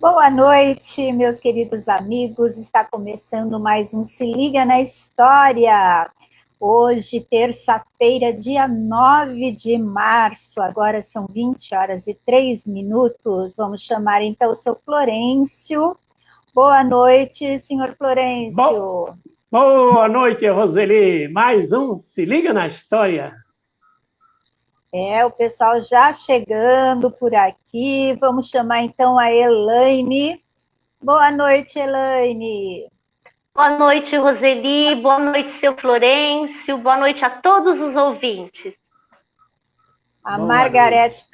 Boa noite, meus queridos amigos. Está começando mais um Se Liga na História. Hoje, terça-feira, dia 9 de março. Agora são 20h03. Vamos chamar então o seu Florencio. Boa noite, senhor Florencio. Boa noite, Roseli. Mais um Se Liga na História. O pessoal já chegando por aqui. Vamos chamar então a Elaine. Boa noite, Elaine. Boa noite, Roseli. Boa noite, seu Florencio. Boa noite a todos os ouvintes. A Margarete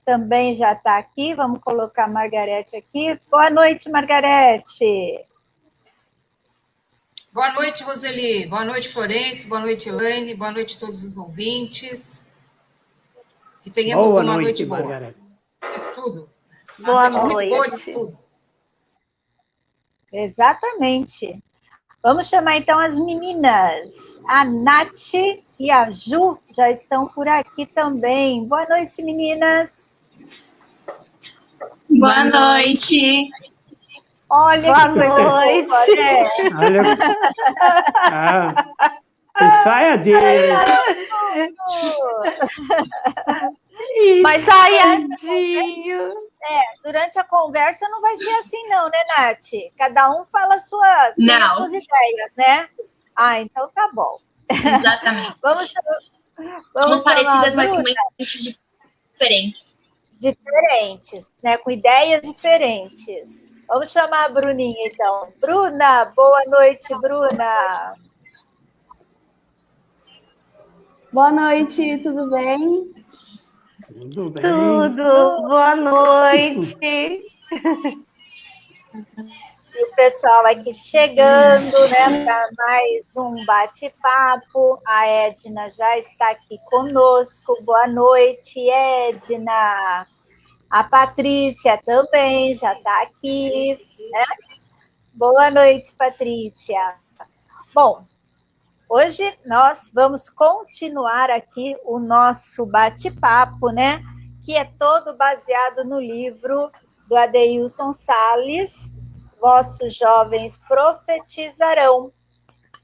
também já está aqui. Vamos colocar a Margarete aqui. Boa noite, Margarete. Boa noite, Roseli. Boa noite, Florencio. Boa noite, Elaine. Boa noite a todos os ouvintes. Que tenhamos uma noite boa. Margarete. Estudo. Boa noite. Muito boa de noite. estudo. Exatamente. Vamos chamar então as meninas. A Nath e a Ju já estão por aqui também. Boa noite, meninas. Boa noite. Olha Boa que coisa noite. boa, né? Olha. Ensaiadinho. Ensaiadinho. Durante a conversa não vai ser assim não, né, Nath? Cada um fala as suas ideias, né? Ah, então tá bom. Exatamente. Vamos Somos parecidas, mas Bruna. com mentes diferentes. Diferentes, né? Com ideias diferentes. Vamos chamar a Bruninha, então. Bruna, boa noite, Bruna. Boa noite, tudo bem? Tudo bem? Tudo. Boa noite. E o pessoal aqui chegando, né, para mais um bate-papo. A Edna já está aqui conosco. Boa noite, Edna. A Patrícia também já está aqui, né? Boa noite, Patrícia. Bom, hoje nós vamos continuar aqui o nosso bate-papo, né? Que é todo baseado no livro do Adeilson Sales, Vossos Jovens Profetizarão.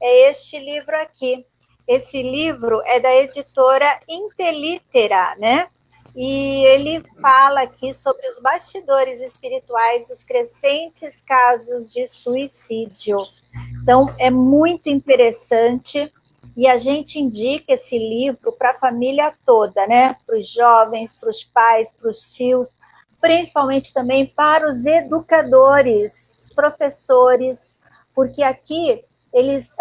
É este livro aqui. Esse livro é da editora Intelitera, né? E ele fala aqui sobre os bastidores espirituais dos crescentes casos de suicídio. Então, é muito interessante e a gente indica esse livro para a família toda, né? Para os jovens, para os pais, para os tios, principalmente também para os educadores, os professores, porque aqui eles,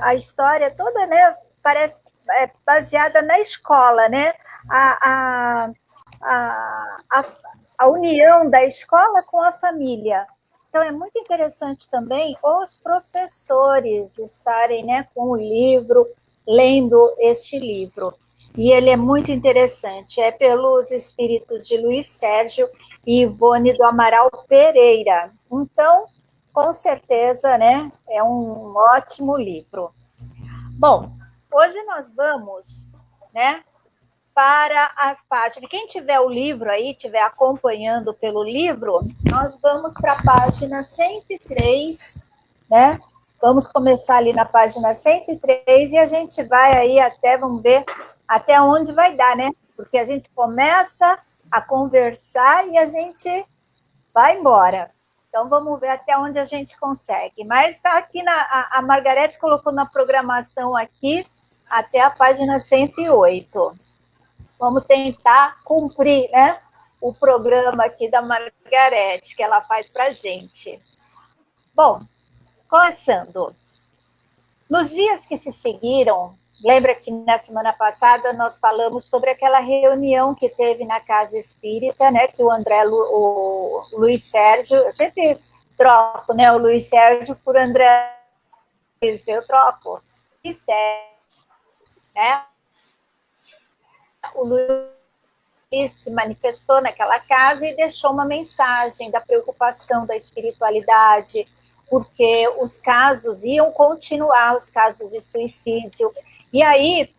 a história toda, né, parece baseada na escola, né? A união da escola com a família. Então, é muito interessante também os professores estarem, né, com o livro, lendo este livro. E ele é muito interessante. É pelos espíritos de Luiz Sérgio e Ivone do Amaral Pereira. Então, com certeza, né, é um ótimo livro. Bom, hoje nós vamos, né, para as páginas. Quem tiver o livro aí, estiver acompanhando pelo livro, nós vamos para a página 103, né? Vamos começar ali na página 103 e a gente vai aí até, vamos ver até onde vai dar, né? Porque a gente começa a conversar e a gente vai embora. Então, vamos ver até onde a gente consegue. Mas está aqui, a Margarete colocou na programação aqui até a página 108. Vamos tentar cumprir, né, o programa aqui da Margarete, que ela faz para a gente. Bom, começando. Nos dias que se seguiram, lembra que na semana passada nós falamos sobre aquela reunião que teve na Casa Espírita, né, que o Luiz Sérgio, eu sempre troco, né, o Luiz Sérgio por André Luiz, eu troco. Luiz Sérgio, né? O Luiz se manifestou naquela casa e deixou uma mensagem da preocupação da espiritualidade, porque os casos iam continuar, os casos de suicídio. E aí,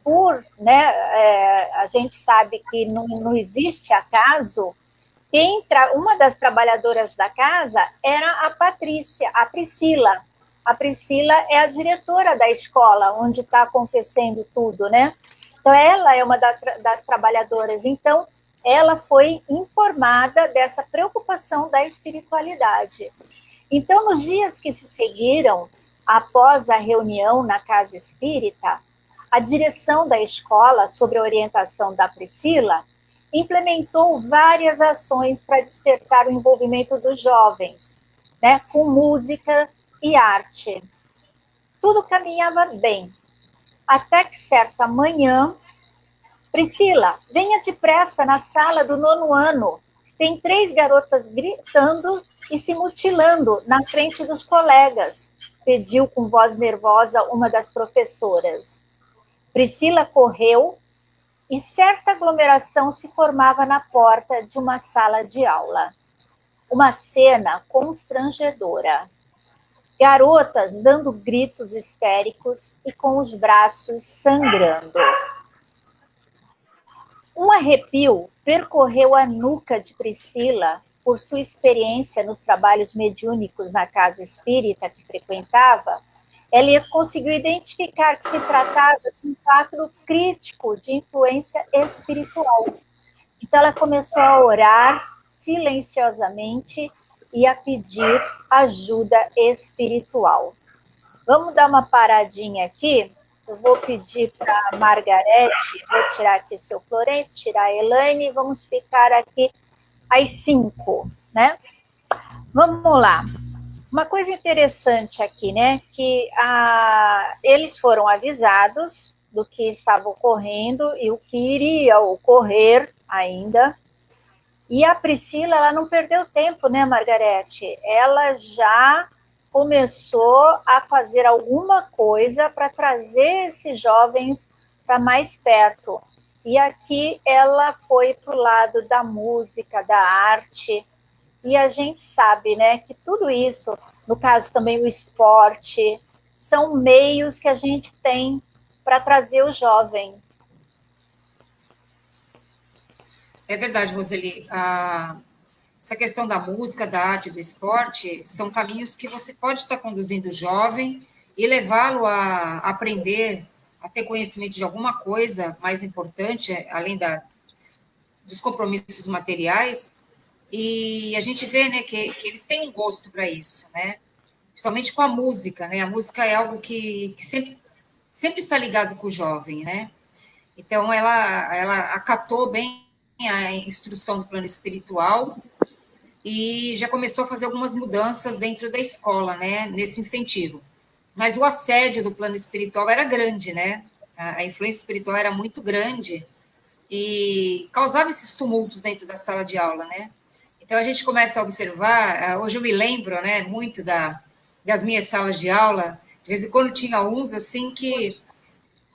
a gente sabe que não existe acaso, Uma das trabalhadoras da casa era a Patrícia, a Priscila. A Priscila é a diretora da escola, onde está acontecendo tudo, né? Então, ela é uma das trabalhadoras. Então, ela foi informada dessa preocupação da espiritualidade. Então, nos dias que se seguiram, após a reunião na Casa Espírita, a direção da escola, sob a orientação da Priscila, implementou várias ações para despertar o envolvimento dos jovens, né, com música e arte. Tudo caminhava bem, até que certa manhã, Priscila, venha depressa na sala do 9º ano. Tem 3 garotas gritando e se mutilando na frente dos colegas, pediu com voz nervosa uma das professoras. Priscila correu e certa aglomeração se formava na porta de uma sala de aula. Uma cena constrangedora. Garotas dando gritos histéricos e com os braços sangrando. Um arrepio percorreu a nuca de Priscila por sua experiência nos trabalhos mediúnicos na casa espírita que frequentava. Ela conseguiu identificar que se tratava de um quadro crítico de influência espiritual. Então, ela começou a orar silenciosamente e a pedir ajuda espiritual. Vamos dar uma paradinha aqui. Eu vou pedir para a Margarete, vou tirar aqui o seu Florencio, tirar a Elaine, vamos ficar aqui às 5, né? Vamos lá. Uma coisa interessante aqui, né, que eles foram avisados do que estava ocorrendo e o que iria ocorrer ainda. E a Priscila, ela não perdeu tempo, né, Margarete? Ela já começou a fazer alguma coisa para trazer esses jovens para mais perto. E aqui ela foi para o lado da música, da arte. E a gente sabe, né, que tudo isso, no caso também o esporte, são meios que a gente tem para trazer o jovem. É verdade, Roseli. Essa questão da música, da arte, do esporte, são caminhos que você pode estar conduzindo o jovem e levá-lo a aprender, a ter conhecimento de alguma coisa mais importante, além dos compromissos materiais. E a gente vê, né, que eles têm um gosto para isso, né? Principalmente com a música, né? A música é algo que sempre está ligado com o jovem, né? Então, ela acatou bem a instrução do plano espiritual e já começou a fazer algumas mudanças dentro da escola, né? Nesse incentivo. Mas o assédio do plano espiritual era grande, né? A influência espiritual era muito grande e causava esses tumultos dentro da sala de aula, né? Então, a gente começa a observar, hoje eu me lembro, né, muito das minhas salas de aula, de vez em quando tinha uns, assim, que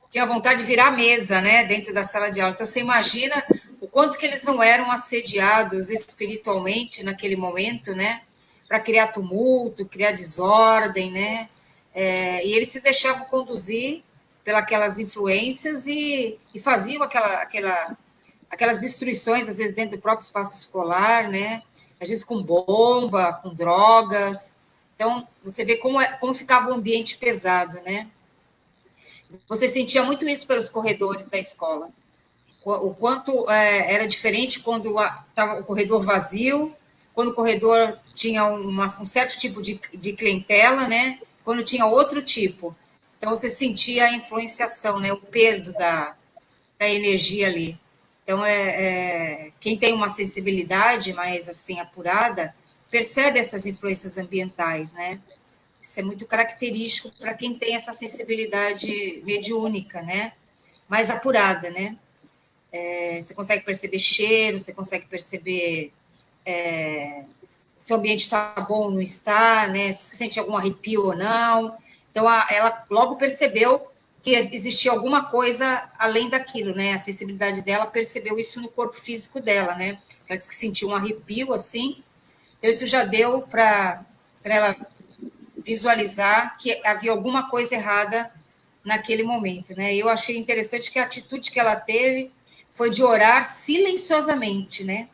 tinha vontade de virar a mesa, né, dentro da sala de aula. Então, você imagina o quanto que eles não eram assediados espiritualmente naquele momento, né, para criar tumulto, criar desordem, né, e eles se deixavam conduzir pelas influências e faziam aquelas destruições, às vezes, dentro do próprio espaço escolar, né? Às vezes com bomba, com drogas. Então, você vê como ficava o ambiente pesado, né? Você sentia muito isso pelos corredores da escola. O quanto era diferente quando estava o corredor vazio, quando o corredor tinha um certo tipo de clientela, né? Quando tinha outro tipo. Então, você sentia a influenciação, né? O peso da energia ali. Então, quem tem uma sensibilidade mais, assim, apurada, percebe essas influências ambientais, né? Isso é muito característico para quem tem essa sensibilidade mediúnica, né? Mais apurada, né? Você consegue perceber cheiro, você consegue perceber se o ambiente está bom ou não está, né? Se sente algum arrepio ou não. Então, ela logo percebeu que existia alguma coisa além daquilo, né? A sensibilidade dela percebeu isso no corpo físico dela, né? Ela disse que sentiu um arrepio, assim. Então, isso já deu para ela visualizar que havia alguma coisa errada naquele momento, né? Eu achei interessante que a atitude que ela teve foi de orar silenciosamente, né?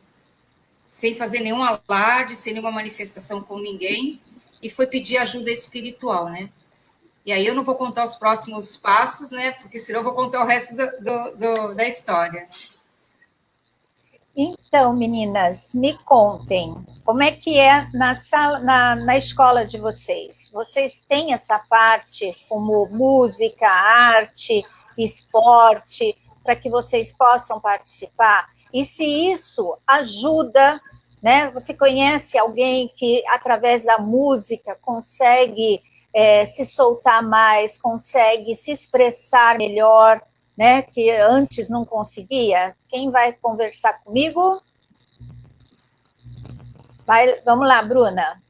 sem fazer nenhum alarde, sem nenhuma manifestação com ninguém, e foi pedir ajuda espiritual, né? E aí eu não vou contar os próximos passos, né? Porque senão eu vou contar o resto da história. Então, meninas, me contem, como é que é na escola de vocês? Vocês têm essa parte como música, arte, esporte, para que vocês possam participar? E se isso ajuda, né? Você conhece alguém que, através da música, consegue se soltar mais, consegue se expressar melhor, né, que antes não conseguia? Quem vai conversar comigo? Vamos lá, Bruna.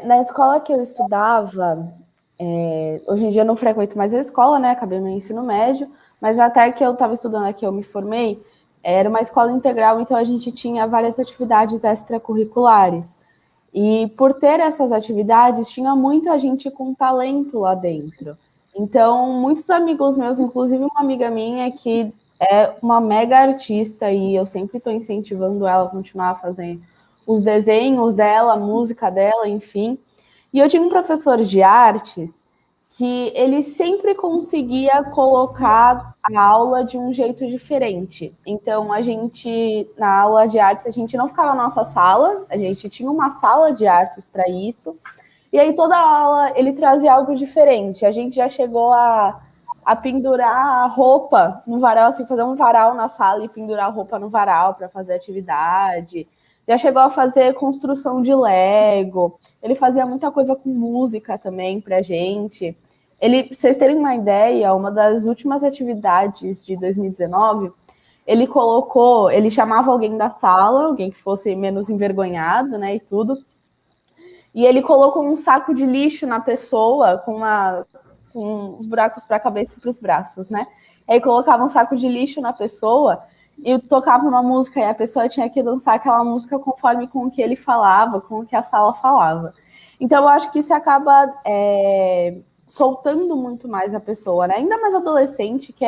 Na escola que eu estudava, hoje em dia eu não frequento mais a escola, né? Acabei meu ensino médio, mas até que eu estava estudando aqui, eu me formei, era uma escola integral, então a gente tinha várias atividades extracurriculares. E por ter essas atividades, tinha muita gente com talento lá dentro. Então, muitos amigos meus, inclusive uma amiga minha que é uma mega artista e eu sempre estou incentivando ela a continuar a fazer os desenhos dela, a música dela, enfim. E eu tinha um professor de artes que ele sempre conseguia colocar a aula de um jeito diferente. Então, a gente, na aula de artes, a gente não ficava na nossa sala, a gente tinha uma sala de artes para isso. E aí toda aula ele trazia algo diferente. A gente já chegou a pendurar a roupa no varal, assim, fazer um varal na sala e pendurar a roupa no varal para fazer atividade. Já chegou a fazer construção de Lego. Ele fazia muita coisa com música também pra gente. Pra vocês terem uma ideia, uma das últimas atividades de 2019, ele chamava alguém da sala, alguém que fosse menos envergonhado, né, e tudo. E ele colocou um saco de lixo na pessoa com os buracos para a cabeça e para os braços, né? Aí colocava um saco de lixo na pessoa e tocava uma música e a pessoa tinha que dançar aquela música conforme com o que ele falava, com o que a sala falava. Então eu acho que isso acaba soltando muito mais a pessoa, né? Ainda mais adolescente, que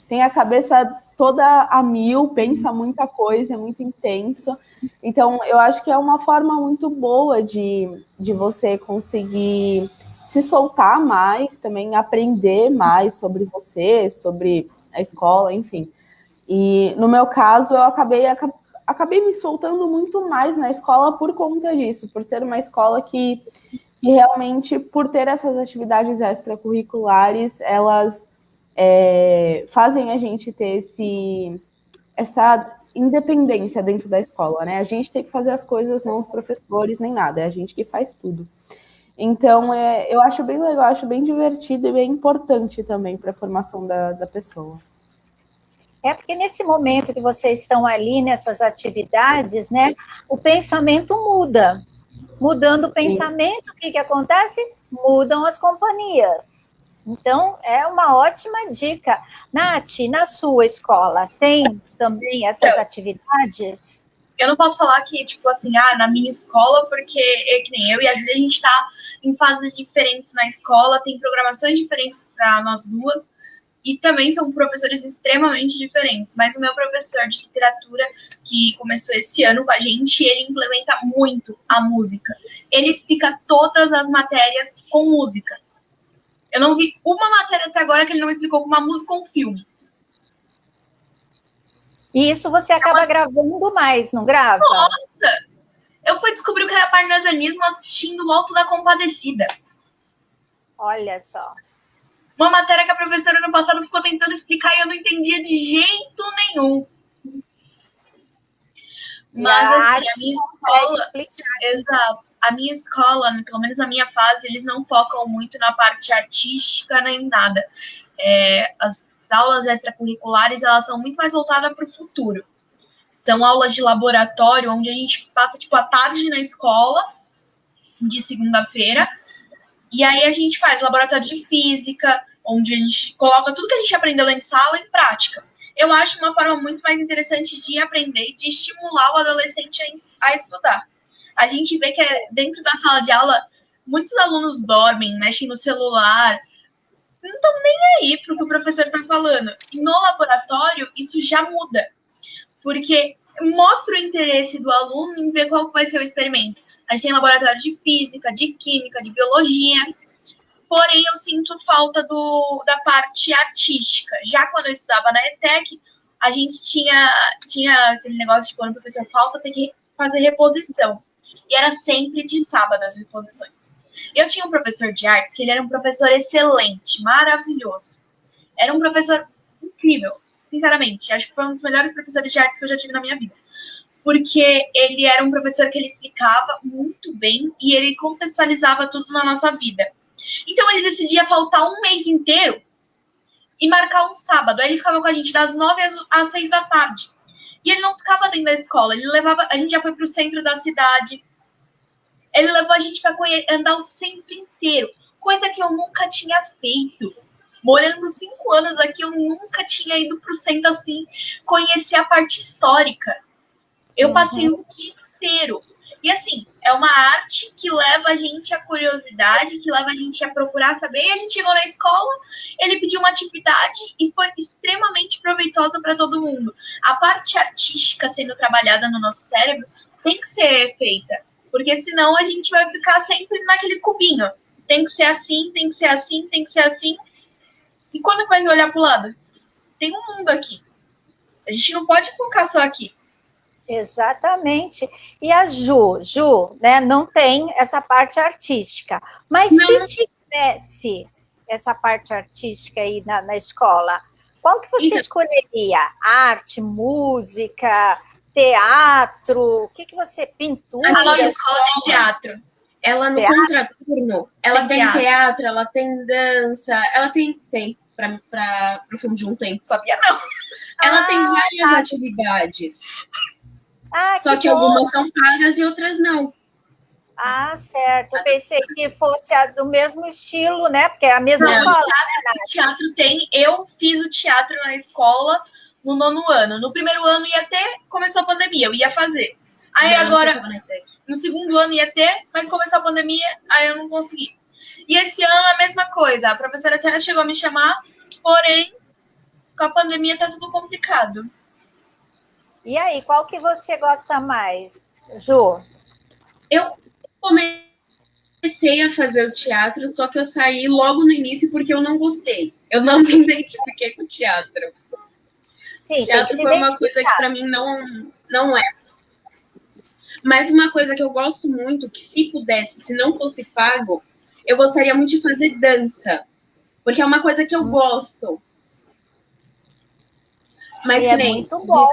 tem a cabeça toda a mil, pensa muita coisa, é muito intenso. Então, eu acho que é uma forma muito boa de você conseguir se soltar mais, também aprender mais sobre você, sobre a escola, enfim. E, no meu caso, eu acabei me soltando muito mais na escola por conta disso, por ter uma escola que realmente, por ter essas atividades extracurriculares, elas fazem a gente ter essa independência dentro da escola, né? A gente tem que fazer as coisas, não os professores, nem nada, é a gente que faz tudo. Então, eu acho bem legal, acho bem divertido e bem importante também para a formação da pessoa. Porque nesse momento que vocês estão ali, nessas atividades, né, o pensamento muda. Mudando o pensamento, o que acontece? Mudam as companhias. Então, é uma ótima dica. Nath, na sua escola, tem também essas atividades? Eu não posso falar que, tipo assim, na minha escola, porque que nem eu e a Júlia, a gente está em fases diferentes na escola, tem programações diferentes para nós duas, e também são professores extremamente diferentes. Mas o meu professor de literatura, que começou esse ano com a gente, ele implementa muito a música. Ele explica todas as matérias com música. Eu não vi uma matéria até agora que ele não explicou com uma música ou um filme. E isso você acaba gravando mais, não grava? Nossa! Eu fui descobrir o que era parnasianismo assistindo o Alto da Compadecida. Olha só. Uma matéria que a professora ano passado ficou tentando explicar e eu não entendia de jeito nenhum. Mas assim, a minha escola... Exato. A minha escola, pelo menos na minha fase, eles não focam muito na parte artística nem nada. As aulas extracurriculares, elas são muito mais voltadas para o futuro. São aulas de laboratório, onde a gente passa, tipo, a tarde na escola, de segunda-feira, e aí a gente faz laboratório de física, onde a gente coloca tudo que a gente aprendeu lá em sala em prática. Eu acho uma forma muito mais interessante de aprender, de estimular o adolescente a estudar. A gente vê que dentro da sala de aula, muitos alunos dormem, mexem no celular, não estão nem aí para o que o professor está falando. E no laboratório, isso já muda. Porque mostra o interesse do aluno em ver qual vai ser o experimento. A gente tem laboratório de física, de química, de biologia, porém eu sinto falta da parte artística. Já quando eu estudava na ETEC, a gente tinha aquele negócio de quando o professor falta, tem que fazer reposição. E era sempre de sábado as reposições. Eu tinha um professor de artes que ele era um professor excelente, maravilhoso. Era um professor incrível, sinceramente. Acho que foi um dos melhores professores de artes que eu já tive na minha vida. Porque ele era um professor que ele explicava muito bem e ele contextualizava tudo na nossa vida. Então ele decidia faltar um mês inteiro e marcar um sábado. Aí ele ficava com a gente das 9 às 6 da tarde. E ele não ficava dentro da escola, ele levava, a gente já foi pro centro da cidade. Ele levou a gente para andar o centro inteiro, coisa que eu nunca tinha feito. Morando 5 anos aqui, eu nunca tinha ido pro centro assim, conhecer a parte histórica. Eu passei o dia inteiro. E assim, é uma arte que leva a gente à curiosidade, que leva a gente a procurar saber. E a gente chegou na escola, ele pediu uma atividade e foi extremamente proveitosa para todo mundo. A parte artística sendo trabalhada no nosso cérebro tem que ser feita, porque senão a gente vai ficar sempre naquele cubinho. Tem que ser assim, tem que ser assim, tem que ser assim. E quando vai olhar para o lado? Tem um mundo aqui. A gente não pode focar só aqui. Exatamente. E a Ju, né, não tem essa parte artística. Mas não. Se tivesse essa parte artística aí na escola, qual que você escolheria? Arte, música, teatro? O que você... Pintura? A nossa escola tem teatro. Ela no contraturno, ela tem teatro, ela tem dança, ela tem para o filme de um tempo. Sabia não. Ela tem várias atividades. Só que bom. algumas são pagas e outras não. Ah, certo. Eu pensei que fosse do mesmo estilo, né? Porque é a mesma escola. Teatro tem. Eu fiz o teatro na escola no 9º ano. No 1º ano ia ter, começou a pandemia, eu ia fazer. Aí agora, no 2º ano ia ter, mas começou a pandemia, aí eu não consegui. E esse ano a mesma coisa. A professora até chegou a me chamar, porém, com a pandemia tá tudo complicado. E aí, qual que você gosta mais, Ju? Eu comecei a fazer o teatro, só que eu saí logo no início porque eu não gostei. Eu não me identifiquei com o teatro. Sim, o teatro foi uma coisa que para mim não é. Mas uma coisa que eu gosto muito, que se pudesse, se não fosse pago, eu gostaria muito de fazer dança. Porque é uma coisa que eu gosto. Mas é muito bom.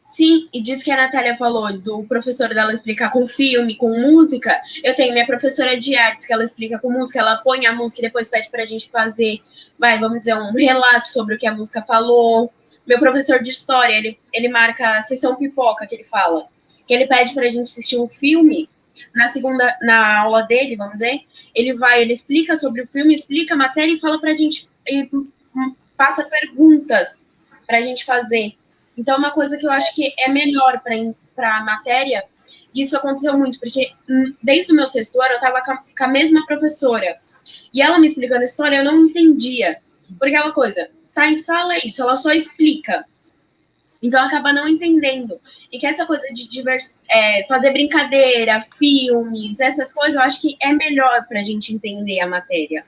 Sim, e diz que a Natália falou do professor dela explicar com filme, com música. Eu tenho minha professora de artes, que ela explica com música, ela põe a música e depois pede pra gente fazer, vamos dizer, um relato sobre o que a música falou. Meu professor de história, ele marca a sessão pipoca, que ele fala. Que ele pede pra gente assistir um filme, na aula dele, vamos dizer, ele explica sobre o filme, explica a matéria e fala pra gente, passa perguntas pra gente fazer. Então, uma coisa que eu acho que é melhor para a matéria, e isso aconteceu muito, porque desde o meu 6º ano eu estava com a mesma professora, e ela me explicando a história, eu não entendia. Porque aquela coisa, tá em sala é isso, ela só explica. Então, acaba não entendendo. E que essa coisa de fazer brincadeira, filmes, essas coisas, eu acho que é melhor para a gente entender a matéria.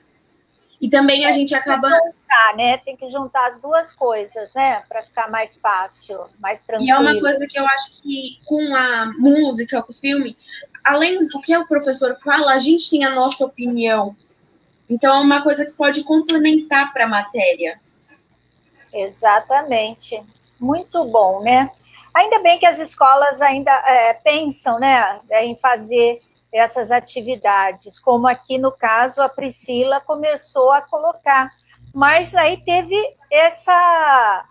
E também a gente acaba... né? Tem que juntar as duas coisas, né? Para ficar mais fácil, mais tranquilo. E é uma coisa que eu acho que com a música, com o filme, além do que o professor fala, a gente tem a nossa opinião. Então é uma coisa que pode complementar para a matéria. Exatamente. Muito bom, né? Ainda bem que as escolas ainda pensam, né, em fazer essas atividades, como aqui no caso a Priscila começou a colocar, mas aí teve essa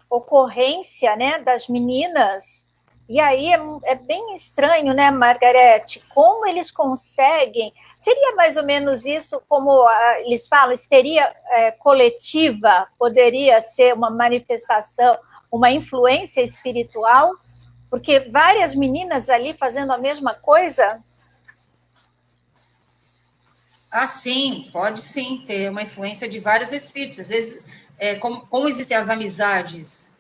ocorrência, né, das meninas, e aí é bem estranho, né, Margarete, como eles conseguem, seria mais ou menos isso, como eles falam, histeria coletiva, poderia ser uma manifestação, uma influência espiritual, porque várias meninas ali fazendo a mesma coisa? Ah, sim, pode sim ter uma influência de vários espíritos. Às vezes, como existem as amizades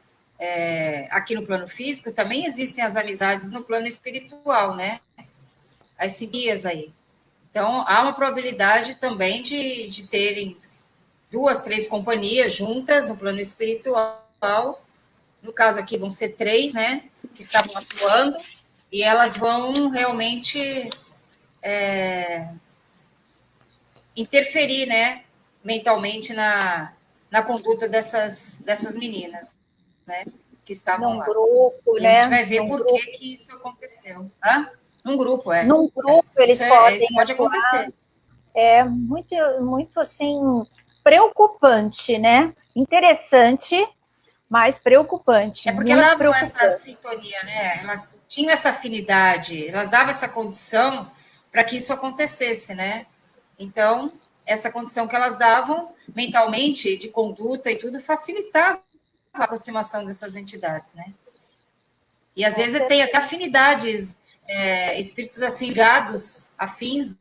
aqui no plano físico, também existem as amizades no plano espiritual, né? As simias aí. Então, há uma probabilidade também de terem 2, 3 companhias juntas no plano espiritual. No caso aqui vão ser 3, né? Que estavam atuando, e elas vão realmente interferir, né? Mentalmente na conduta dessas meninas, né? Que estavam lá. Grupo, e né? A gente vai ver por que isso aconteceu. Hã? Num grupo, Num grupo eles isso pode acontecer. É muito, muito assim, preocupante, né? Interessante, mas preocupante. É porque elas davam essa sintonia, né? Elas tinham essa afinidade, elas davam essa condição para que isso acontecesse, né? Então, essa condição que elas davam mentalmente, de conduta e tudo, facilitava a aproximação dessas entidades, né? E às vezes tem até afinidades, espíritos assim ligados, afins,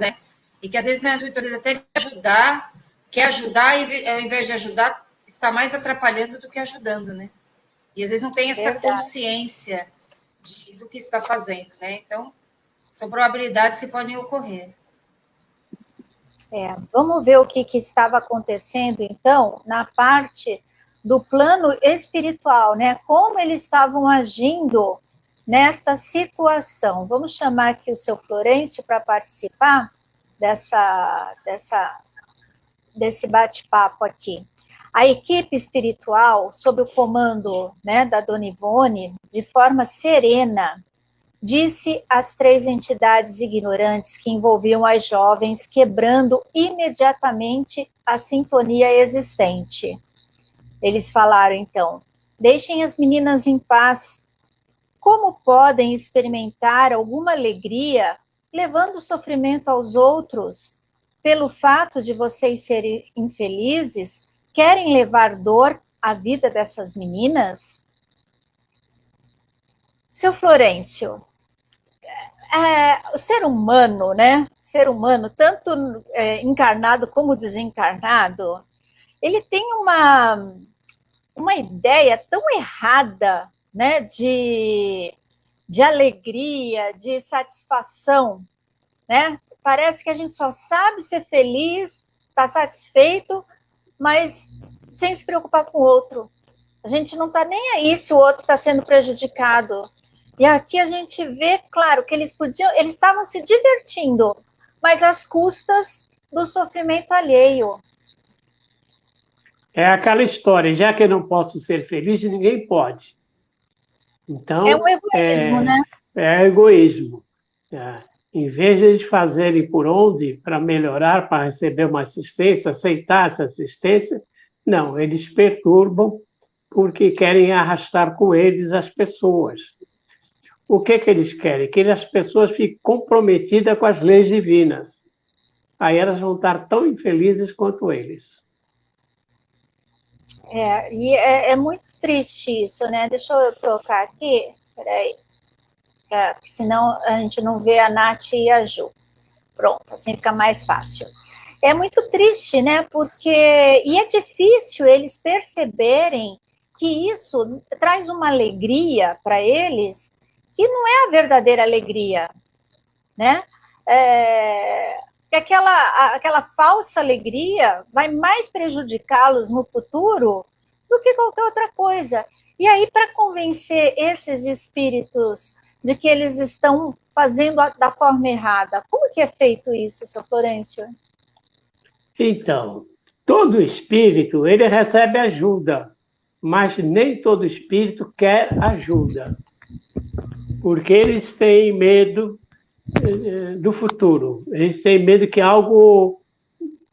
né? E que às vezes, né, às vezes até quer ajudar e ao invés de ajudar, está mais atrapalhando do que ajudando, né? E às vezes não tem essa consciência do que está fazendo, né? Então, são probabilidades que podem ocorrer. Vamos ver o que estava acontecendo, então, na parte do plano espiritual, né? Como eles estavam agindo nesta situação. Vamos chamar aqui o seu Florencio para participar desse bate-papo aqui. A equipe espiritual, sob o comando, né, da Dona Ivone, de forma serena, disse às 3 entidades ignorantes que envolviam as jovens, quebrando imediatamente a sintonia existente. Eles falaram, então, deixem as meninas em paz. Como podem experimentar alguma alegria levando sofrimento aos outros? Pelo fato de vocês serem infelizes, querem levar dor à vida dessas meninas? Seu Florencio, o ser humano, né? Ser humano, tanto encarnado como desencarnado, ele tem uma ideia tão errada, né? De alegria, de satisfação, né? Parece que a gente só sabe ser feliz, está satisfeito, mas sem se preocupar com o outro. A gente não está nem aí se o outro está sendo prejudicado. E aqui a gente vê, claro, que eles estavam se divertindo, mas às custas do sofrimento alheio. É aquela história, já que eu não posso ser feliz, ninguém pode. Então, é um egoísmo, né? É egoísmo. Em vez de eles fazerem por onde para melhorar, para receber uma assistência, aceitar essa assistência, não, eles perturbam porque querem arrastar com eles as pessoas. O que eles querem? Que as pessoas fiquem comprometidas com as leis divinas. Aí elas vão estar tão infelizes quanto eles. E é muito triste isso, né? Deixa eu trocar aqui, peraí, porque senão a gente não vê a Nath e a Ju. Pronto, assim fica mais fácil. É muito triste, né? Porque é difícil eles perceberem que isso traz uma alegria para eles que não é a verdadeira alegria, né? Que aquela falsa alegria vai mais prejudicá-los no futuro do que qualquer outra coisa. E aí, para convencer esses espíritos de que eles estão fazendo da forma errada, como que é feito isso, seu Florencio? Então, todo espírito, ele recebe ajuda, mas nem todo espírito quer ajuda, porque eles têm medo do futuro. Eles têm medo que algo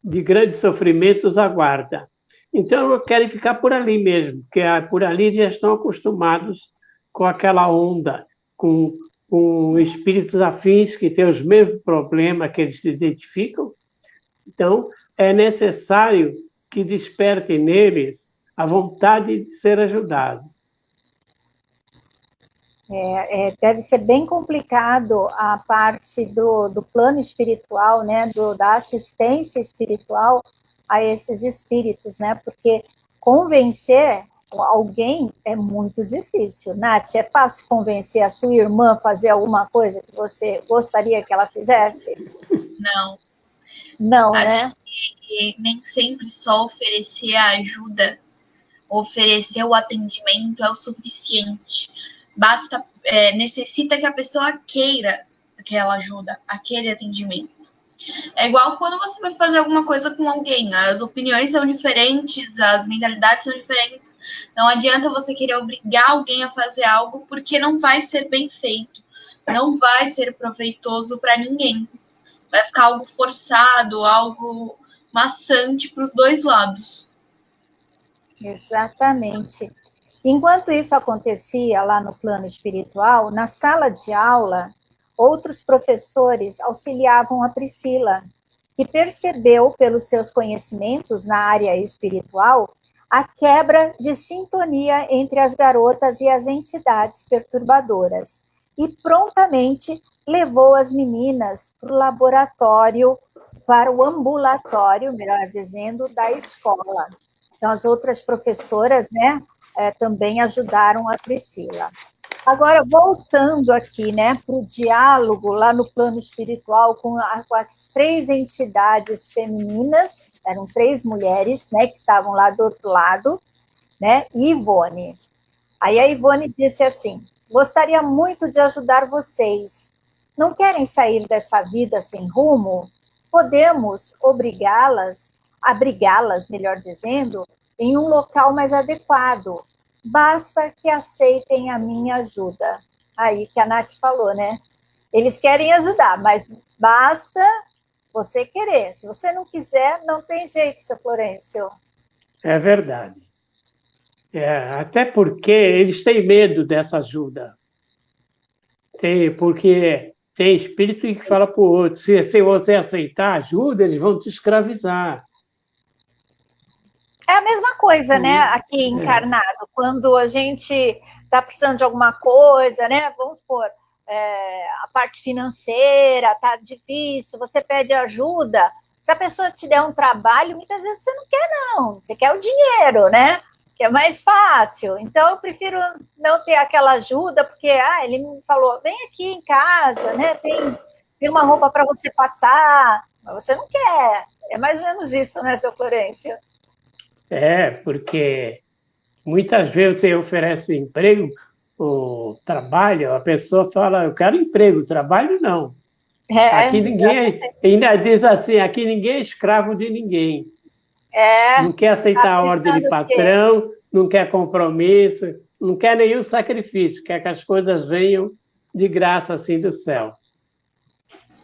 de grande sofrimento os aguarda. Então, querem ficar por ali mesmo, porque por ali já estão acostumados com aquela onda, com espíritos afins que têm os mesmos problemas que eles se identificam. Então, é necessário que desperte neles a vontade de ser ajudado. Deve ser bem complicado a parte do plano espiritual, né, da assistência espiritual a esses espíritos, né, porque convencer alguém é muito difícil. Nath, é fácil convencer a sua irmã a fazer alguma coisa que você gostaria que ela fizesse? Não. Não, Acho né? que nem sempre só oferecer a ajuda, oferecer o atendimento é o suficiente. Basta, necessita que a pessoa queira aquela ajuda, aquele atendimento. É igual quando você vai fazer alguma coisa com alguém. As opiniões são diferentes, as mentalidades são diferentes. Não adianta você querer obrigar alguém a fazer algo, porque não vai ser bem feito. Não vai ser proveitoso para ninguém. Vai ficar algo forçado, algo maçante para os dois lados. Exatamente. Enquanto isso acontecia lá no plano espiritual, na sala de aula, outros professores auxiliavam a Priscila, que percebeu pelos seus conhecimentos na área espiritual a quebra de sintonia entre as garotas e as entidades perturbadoras, e prontamente levou as meninas para o laboratório, para o ambulatório, melhor dizendo, da escola. Então, as outras professoras, né, também ajudaram a Priscila. Agora, voltando aqui, né, para o diálogo lá no plano espiritual com as 3 entidades femininas, eram 3 mulheres, né, que estavam lá do outro lado, né, e Ivone. Aí a Ivone disse assim: gostaria muito de ajudar vocês. Não querem sair dessa vida sem rumo? Podemos abrigá-las, melhor dizendo, em um local mais adequado. Basta que aceitem a minha ajuda. Aí que a Nath falou, né? Eles querem ajudar, mas basta você querer. Se você não quiser, não tem jeito, seu Florencio. É verdade. Até porque eles têm medo dessa ajuda. Porque tem espírito que fala para o outro, se você aceitar ajuda, eles vão te escravizar. É a mesma coisa, né, aqui encarnado. Quando a gente está precisando de alguma coisa, né, vamos supor, a parte financeira está difícil, você pede ajuda, se a pessoa te der um trabalho, muitas vezes você não quer, não. Você quer o dinheiro, né? Que é mais fácil. Então, eu prefiro não ter aquela ajuda, porque ele me falou, vem aqui em casa, né? Tem uma roupa para você passar, mas você não quer. É mais ou menos isso, né, seu Florencio? Porque muitas vezes você oferece emprego ou trabalho, a pessoa fala, eu quero emprego, trabalho não. Aqui ninguém, ainda diz assim, aqui ninguém é escravo de ninguém. Não quer aceitar a ordem de patrão, não quer compromisso, não quer nenhum sacrifício, quer que as coisas venham de graça assim do céu.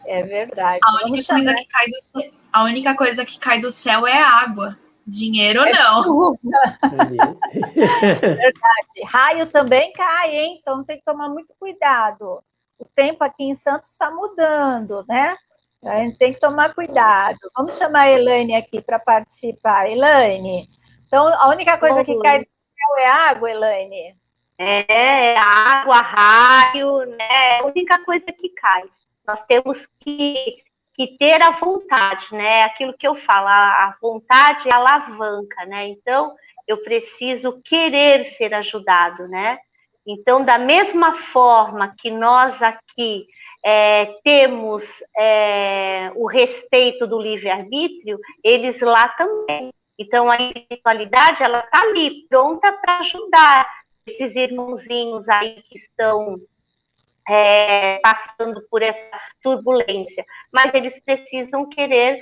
É verdade. A única coisa que cai do céu é a água. Dinheiro não. Verdade. Raio também cai, hein? Então tem que tomar muito cuidado. O tempo aqui em Santos está mudando, né? A gente tem que tomar cuidado. Vamos chamar a Elaine aqui para participar. Elaine, então a única coisa que cai do céu é água, Elaine? É água, raio, né? É a única coisa que cai. Nós temos que ter a vontade, né? Aquilo que eu falo, a vontade é a alavanca, né? Então, eu preciso querer ser ajudado, né? Então, da mesma forma que nós aqui temos o respeito do livre-arbítrio, eles lá também. Então, a espiritualidade, ela está ali, pronta para ajudar esses irmãozinhos aí que estão passando por essa turbulência, mas eles precisam querer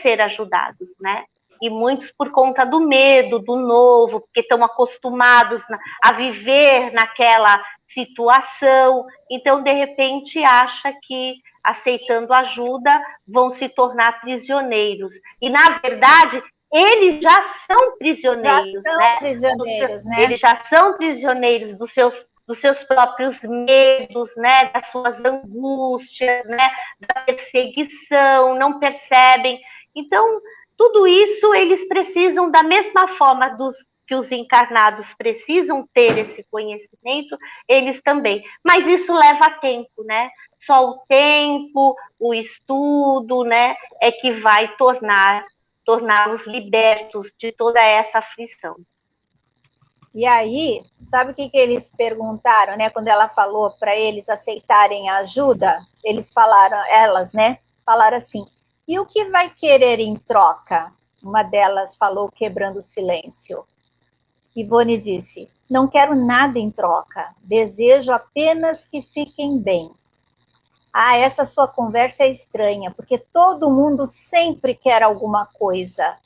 ser ajudados, né? E muitos por conta do medo, do novo, porque estão acostumados a viver naquela situação, então de repente acha que aceitando ajuda vão se tornar prisioneiros, e na verdade eles já são prisioneiros, né? Eles já são prisioneiros dos seus próprios medos, né, das suas angústias, né, da perseguição, não percebem. Então, tudo isso eles precisam, da mesma forma que os encarnados precisam ter esse conhecimento, eles também. Mas isso leva tempo, né? Só o tempo, o estudo, né, é que vai tornar torná-los libertos de toda essa aflição. E aí, sabe o que eles perguntaram, né? Quando ela falou para eles aceitarem a ajuda, elas, né? Falaram assim, e o que vai querer em troca? Uma delas falou, quebrando o silêncio. Ivone disse, não quero nada em troca, desejo apenas que fiquem bem. Ah, essa sua conversa é estranha, porque todo mundo sempre quer alguma coisa.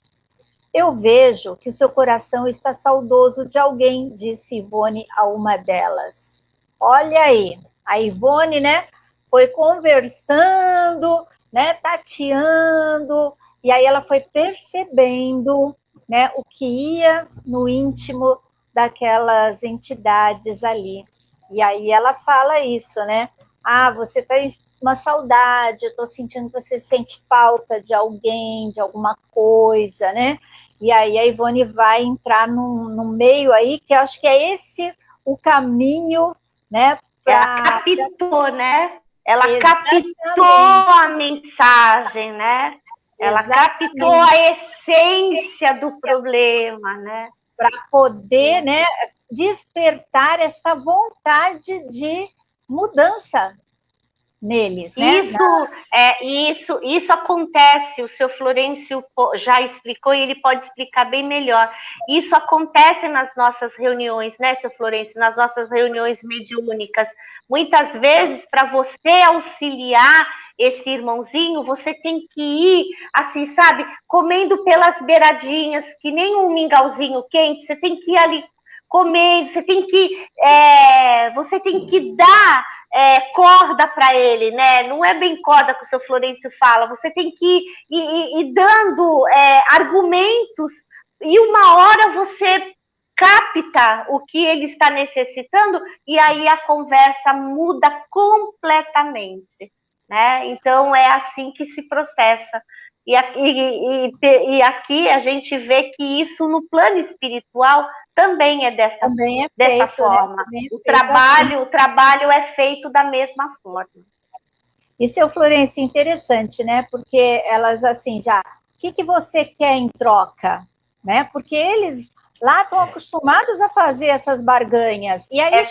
Eu vejo que o seu coração está saudoso de alguém, disse Ivone a uma delas. Olha aí, a Ivone, né, foi conversando, né, tateando, e aí ela foi percebendo, né, o que ia no íntimo daquelas entidades ali. E aí ela fala isso, né? Ah, você fez uma saudade, eu estou sentindo que você sente falta de alguém, de alguma coisa, né? E aí a Ivone vai entrar no meio aí, que eu acho que é esse o caminho, né? Ela captou, né? Ela captou a mensagem, né? Ela captou a essência do problema, né? Para poder, né, despertar essa vontade de mudança neles, né? Isso acontece, o seu Florencio já explicou e ele pode explicar bem melhor. Isso acontece nas nossas reuniões, né, seu Florencio, nas nossas reuniões mediúnicas. Muitas vezes, para você auxiliar esse irmãozinho, você tem que ir, assim, sabe, comendo pelas beiradinhas, que nem um mingauzinho quente, você tem que ir ali comendo, você tem que dar corda para ele, né? Não é bem corda que o seu Florencio fala, você tem que ir dando argumentos, e uma hora você capta o que ele está necessitando, e aí a conversa muda completamente, né? Então é assim que se processa. E aqui a gente vê que isso no plano espiritual também é dessa forma. Né? O trabalho é feito da mesma forma. E, seu Florencio, interessante, né? Porque elas, assim, já... O que você quer em troca? Né? Porque eles lá estão acostumados a fazer essas barganhas. E aí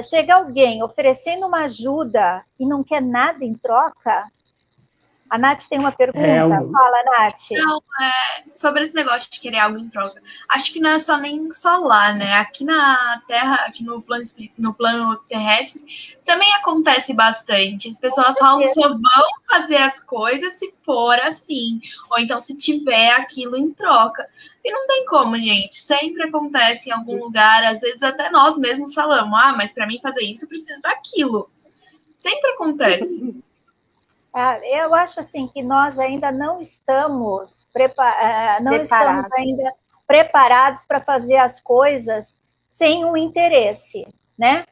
chega alguém oferecendo uma ajuda e não quer nada em troca. A Nath tem uma pergunta? Fala, Nath. Não, sobre esse negócio de querer algo em troca. Acho que não é nem só lá, né? Aqui na Terra, aqui no plano terrestre, também acontece bastante. As pessoas falam que só vão fazer as coisas se for assim. Ou então se tiver aquilo em troca. E não tem como, gente. Sempre acontece em algum lugar. Às vezes até nós mesmos falamos, mas para mim fazer isso eu preciso daquilo. Sempre acontece. Eu acho assim que nós ainda não estamos ainda preparados para fazer as coisas sem um interesse, né?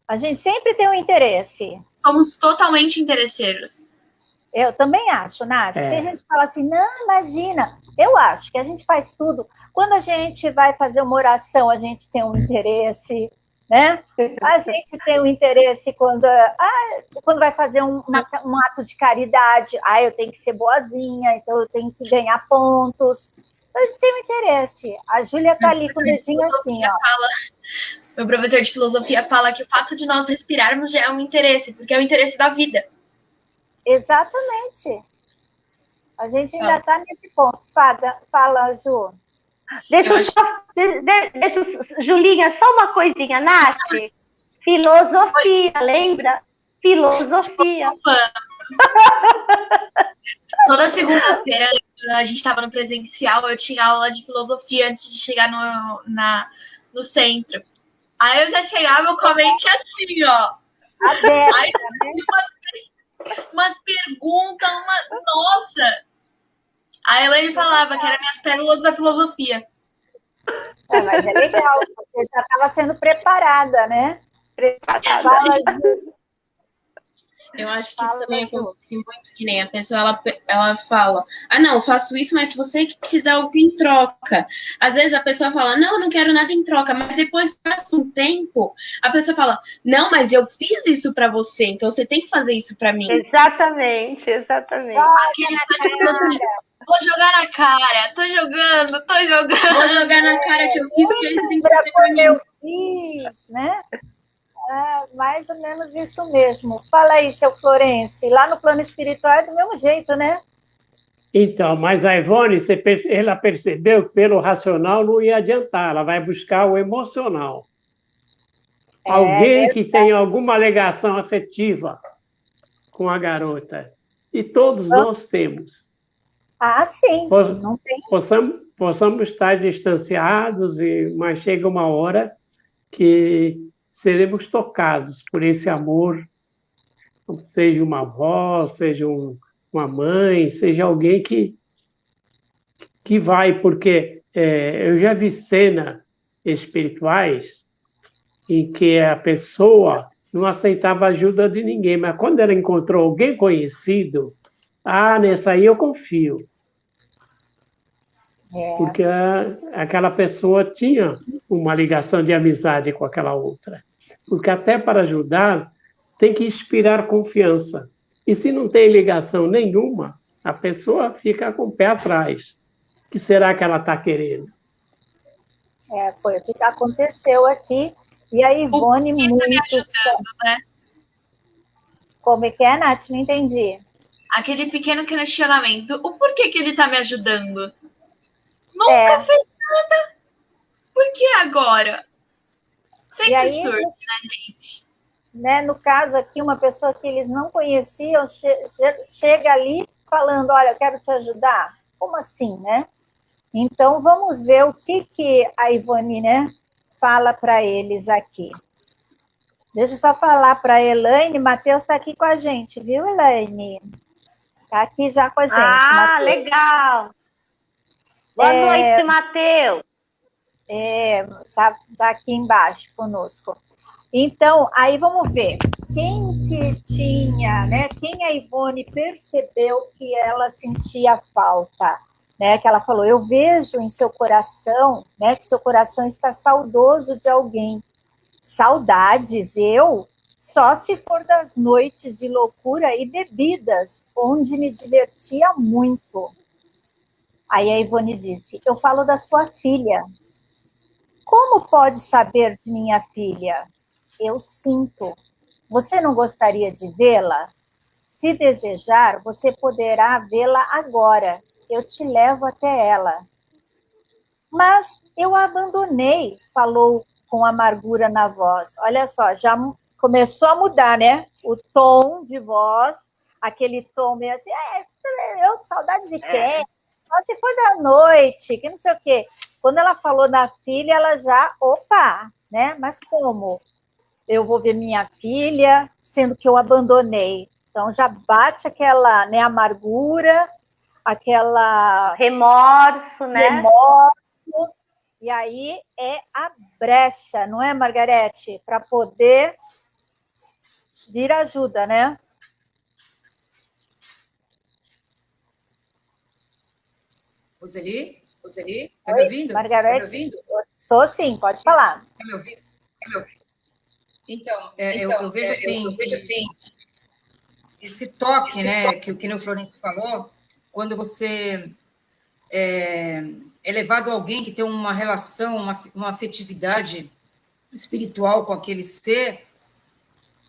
A gente sempre tem um interesse. Somos totalmente interesseiros. Eu também acho, Nath. Tem gente que fala assim, não, imagina. Eu acho que a gente faz tudo. Quando a gente vai fazer uma oração, a gente tem um interesse, né? A gente tem um interesse quando vai fazer um ato de caridade. Eu tenho que ser boazinha, então eu tenho que ganhar pontos. Então a gente tem um interesse. A Júlia está ali com o dedinho assim, ó. Meu professor de filosofia fala que o fato de nós respirarmos já é um interesse, porque é o interesse da vida. Exatamente. A gente ainda está nesse ponto. Fala, Ju. Julinha, só uma coisinha, Nath. Filosofia, lembra? Filosofia. Toda segunda-feira a gente estava no presencial, eu tinha aula de filosofia antes de chegar no centro. Aí eu já chegava com a mente assim, ó. Aí umas perguntas, nossa! A Elaine falava que eram minhas pérolas da filosofia. Mas é legal, você já estava sendo preparada, né? Eu acho que isso também acontece muito, que nem a pessoa, ela fala, não, eu faço isso, mas se você quiser algo em troca. Às vezes a pessoa fala, não quero nada em troca, mas depois passa um tempo, a pessoa fala, não, mas eu fiz isso para você, então você tem que fazer isso para mim. Exatamente. Vou jogar na cara, tô jogando. Vou jogar na cara que eu fiz, que eles têm que Lembra fazer pra quando mim. eu fiz, né? É mais ou menos isso mesmo. Fala aí, seu Florencio. E lá no plano espiritual é do mesmo jeito, né? Então, mas a Ivone, ela percebeu que pelo racional não ia adiantar, ela vai buscar o emocional. Alguém que tem alguma ligação afetiva com a garota. E todos nós temos. Ah, sim, não tem. Possamos estar distanciados, mas chega uma hora que seremos tocados por esse amor, seja uma avó, seja uma mãe, seja alguém que vai, porque eu já vi cenas espirituais em que a pessoa não aceitava ajuda de ninguém, mas quando ela encontrou alguém conhecido, nessa aí eu confio. Porque aquela pessoa tinha uma ligação de amizade com aquela outra. Porque até para ajudar, tem que inspirar confiança. E se não tem ligação nenhuma, a pessoa fica com o pé atrás. O que será que ela está querendo? Foi o que aconteceu aqui. E a Ivone muito... Tá me ajudando, né? Como é que é, Nath? Não entendi. Aquele pequeno questionamento. O porquê que ele tá me ajudando? Nunca fez nada. Por que agora? Sempre surge, né, gente? Né, no caso aqui, uma pessoa que eles não conheciam chega ali falando, olha, eu quero te ajudar. Como assim, né? Então, vamos ver o que a Ivone, né, fala para eles aqui. Deixa eu só falar para a Elaine. Matheus está aqui com a gente, viu, Elaine? Está aqui já com a gente. Mateus. Legal. Boa noite, Matheus. Tá aqui embaixo conosco. Então, aí vamos ver. Quem que tinha, né? Quem a Ivone percebeu que ela sentia falta, né? Que ela falou, eu vejo em seu coração, né? Que seu coração está saudoso de alguém. Saudades, só se for das noites de loucura e bebidas, onde me divertia muito. Aí a Ivone disse, eu falo da sua filha. Como pode saber de minha filha? Eu sinto. Você não gostaria de vê-la? Se desejar, você poderá vê-la agora. Eu te levo até ela. Mas eu a abandonei, falou com amargura na voz. Olha só, já começou a mudar, né? O tom de voz, aquele tom meio assim, eu saudade de quem? Só se for da noite, que não sei o quê. Quando ela falou da filha, ela já, né? Mas como? Eu vou ver minha filha, sendo que eu abandonei. Então já bate aquela, né, amargura, aquela... remorso, né? Remorso. E aí é a brecha, não é, Margarete? Para poder vir ajuda, né? Roseli, tá me ouvindo? Margarete, tá me ouvindo? Sou sim, pode falar. Tá me ouvindo? Então, eu vejo assim, esse toque, né, que o Florencio falou, quando você é levado a alguém que tem uma relação, uma afetividade espiritual com aquele ser,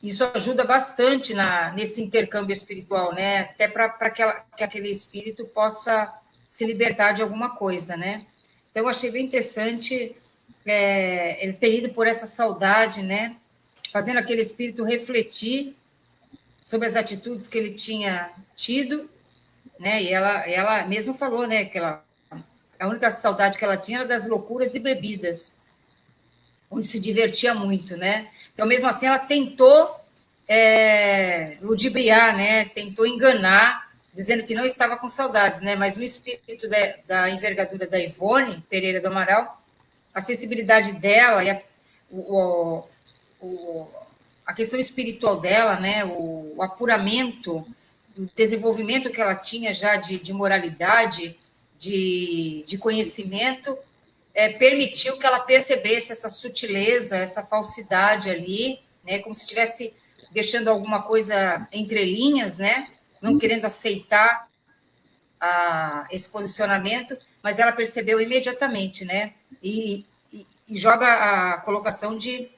isso ajuda bastante nesse intercâmbio espiritual, né? Até para que aquele espírito possa se libertar de alguma coisa, né? Então, eu achei bem interessante ele ter ido por essa saudade, né? Fazendo aquele espírito refletir sobre as atitudes que ele tinha tido, né? E ela mesma falou, né? Que a única saudade que ela tinha era das loucuras e bebidas, onde se divertia muito, né? Então, mesmo assim, ela tentou ludibriar, né? Tentou enganar, dizendo que não estava com saudades, né? Mas no espírito da envergadura da Ivone Pereira do Amaral, a sensibilidade dela e a questão espiritual dela, né? O apuramento, o desenvolvimento que ela tinha já de moralidade, de conhecimento, permitiu que ela percebesse essa sutileza, essa falsidade ali, né? Como se estivesse deixando alguma coisa entre linhas, né? Não querendo aceitar esse posicionamento, mas ela percebeu imediatamente, né? E joga a colocação de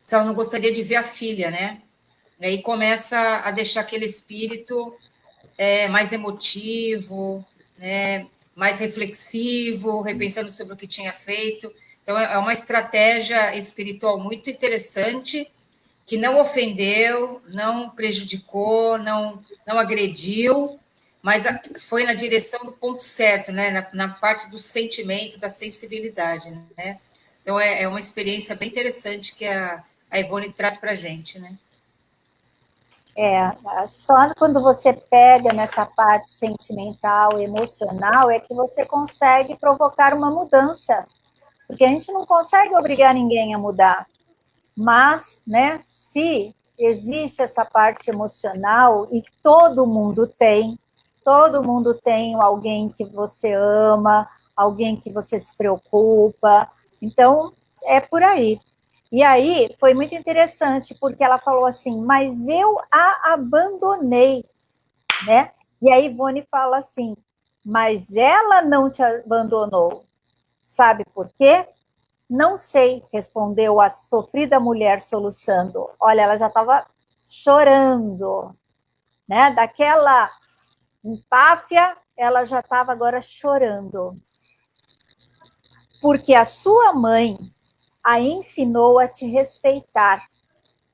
se ela não gostaria de ver a filha, né? E aí começa a deixar aquele espírito mais emotivo, né? Mais reflexivo, repensando sobre o que tinha feito. Então, é uma estratégia espiritual muito interessante, que não ofendeu, não prejudicou, não agrediu, mas foi na direção do ponto certo, né? Na parte do sentimento, da sensibilidade, né? Então, é uma experiência bem interessante que a Ivone traz para a gente, né? Só quando você pega nessa parte sentimental, emocional, é que você consegue provocar uma mudança, porque a gente não consegue obrigar ninguém a mudar. Mas, né, se existe essa parte emocional, e todo mundo tem alguém que você ama, alguém que você se preocupa, então é por aí. E aí foi muito interessante, porque ela falou assim, mas eu a abandonei, né? E aí Ivone fala assim, mas ela não te abandonou. Sabe por quê? Não sei, respondeu a sofrida mulher soluçando. Olha, ela já estava chorando, né? Daquela empáfia, ela já estava agora chorando. Porque a sua mãe a ensinou a te respeitar,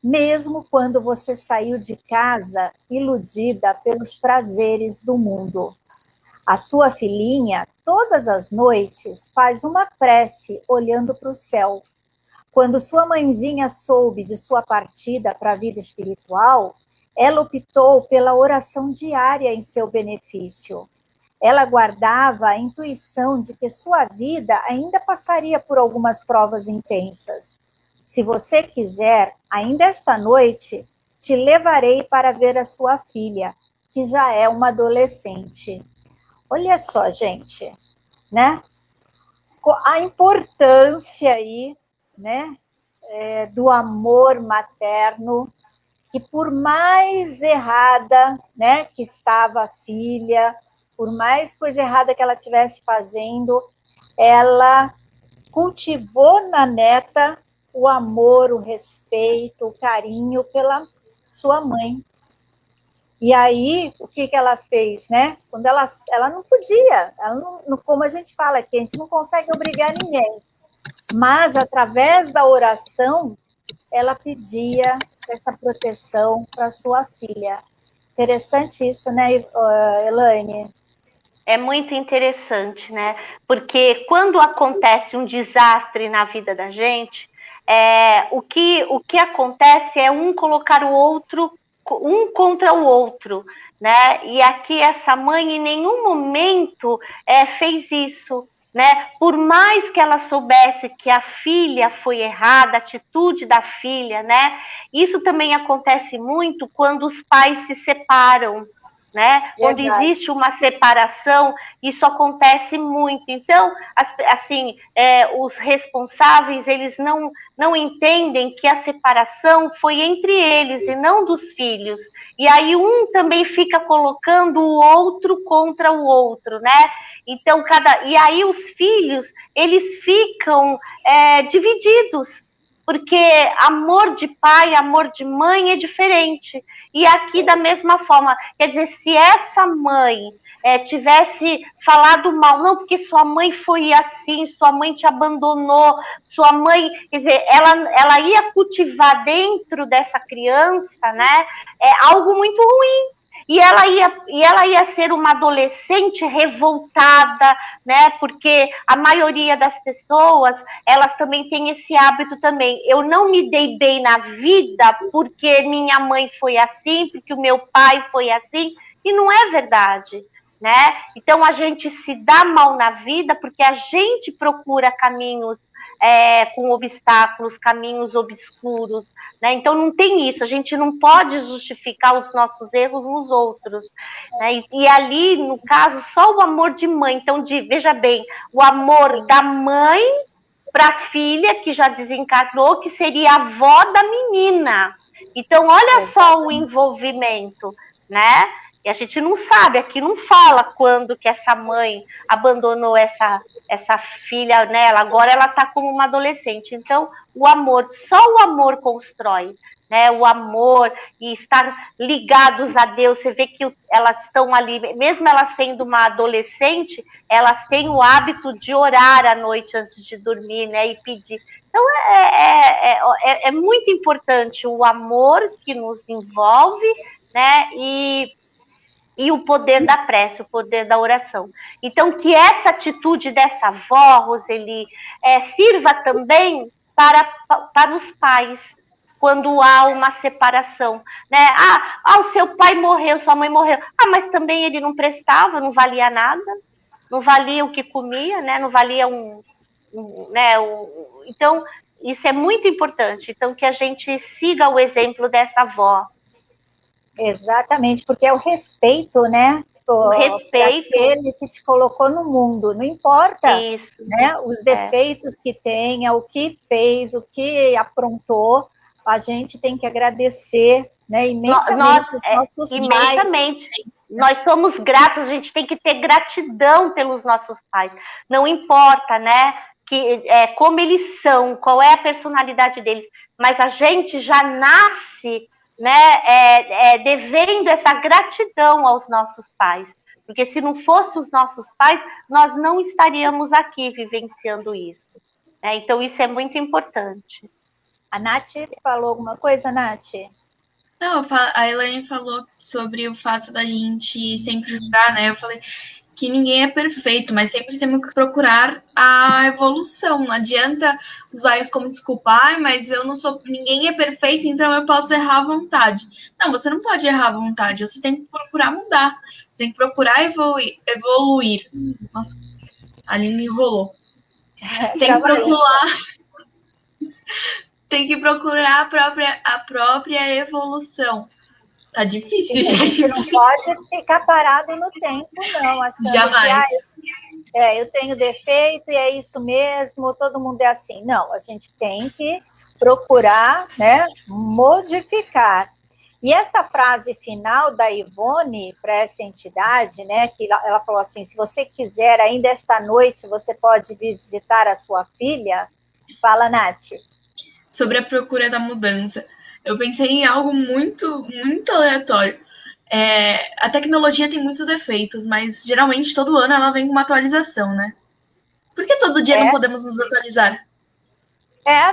mesmo quando você saiu de casa iludida pelos prazeres do mundo. A sua filhinha, todas as noites, faz uma prece olhando para o céu. Quando sua mãezinha soube de sua partida para a vida espiritual, ela optou pela oração diária em seu benefício. Ela guardava a intuição de que sua vida ainda passaria por algumas provas intensas. Se você quiser, ainda esta noite, te levarei para ver a sua filha, que já é uma adolescente. Olha só, gente, né? A importância aí, né, do amor materno, que por mais errada, né, que estava a filha, por mais coisa errada que ela estivesse fazendo, ela cultivou na neta o amor, o respeito, o carinho pela sua mãe. E aí, o que ela fez, né? Quando ela não podia, ela não, como a gente fala aqui, a gente não consegue obrigar ninguém. Mas, através da oração, ela pedia essa proteção para sua filha. Interessante isso, né, Elaine? É muito interessante, né? Porque quando acontece um desastre na vida da gente, o que acontece é um colocar o outro, um contra o outro, né? E aqui essa mãe em nenhum momento fez isso, né? Por mais que ela soubesse que a filha foi errada, a atitude da filha, né? Isso também acontece muito quando os pais se separam, né? Quando existe uma separação, isso acontece muito. Então, assim, os responsáveis, eles não entendem que a separação foi entre eles e não dos filhos. E aí um também fica colocando o outro contra o outro, né? Então, e aí os filhos, eles ficam divididos, porque amor de pai, amor de mãe é diferente. E aqui da mesma forma, quer dizer, se essa mãe tivesse falado mal, não, porque sua mãe foi assim, sua mãe te abandonou, sua mãe, quer dizer, ela ia cultivar dentro dessa criança, né, algo muito ruim. E ela ia ser uma adolescente revoltada, né? Porque a maioria das pessoas, elas também têm esse hábito também. Eu não me dei bem na vida porque minha mãe foi assim, porque o meu pai foi assim, e não é verdade, né? Então a gente se dá mal na vida porque a gente procura caminhos com obstáculos, caminhos obscuros, né? Então não tem isso, a gente não pode justificar os nossos erros nos outros, né? E ali, no caso, só o amor de mãe. Então, veja bem, o amor da mãe para a filha, que já desencarnou, que seria a avó da menina. Então, olha só o envolvimento, né? E a gente não sabe, aqui não fala quando que essa mãe abandonou essa filha nela, agora ela está como uma adolescente. Então, o amor, só o amor constrói, né? O amor e estar ligados a Deus. Você vê que elas estão ali, mesmo ela sendo uma adolescente, elas têm o hábito de orar à noite antes de dormir, né? E pedir. Então, é muito importante o amor que nos envolve, né? E o poder da prece, o poder da oração. Então, que essa atitude dessa avó, Roseli, sirva também para os pais, quando há uma separação. Né? O seu pai morreu, sua mãe morreu. Mas também ele não prestava, não valia nada, não valia o que comia, né? Não valia Então, isso é muito importante. Então, que a gente siga o exemplo dessa avó. Exatamente, porque é o respeito, né? O respeito. Aquele que te colocou no mundo, não importa, isso, né? Os defeitos que tenha, o que fez, o que aprontou, a gente tem que agradecer, né? Imensamente os nossos imensamente. Pais. Nós somos gratos, a gente tem que ter gratidão pelos nossos pais. Não importa, né? Como eles são, qual é a personalidade deles, mas a gente já nasce, né, devendo essa gratidão aos nossos pais, porque se não fossem os nossos pais, nós não estaríamos aqui vivenciando isso, né? Então isso é muito importante. A Nath falou alguma coisa, Nath? Não, a Elaine falou sobre o fato da gente sempre julgar, né? Eu falei que ninguém é perfeito, mas sempre temos que procurar a evolução. Não adianta usar isso como desculpa, mas eu não sou, ninguém é perfeito, então eu posso errar à vontade. Não, você não pode errar à vontade, você tem que procurar mudar, você tem que procurar evoluir. Nossa, a língua enrolou. Tem que procurar a própria evolução. Tá difícil, gente. A gente não pode ficar parado no tempo, não. Jamais. Eu tenho defeito e é isso mesmo, todo mundo é assim. Não, a gente tem que procurar, né, modificar. E essa frase final da Ivone para essa entidade, né, que ela falou assim, se você quiser, ainda esta noite, você pode visitar a sua filha. Fala, Nath. Sobre a procura da mudança. Eu pensei em algo muito, muito aleatório. A tecnologia tem muitos defeitos, mas geralmente todo ano ela vem com uma atualização, né? Por que todo dia não podemos nos atualizar?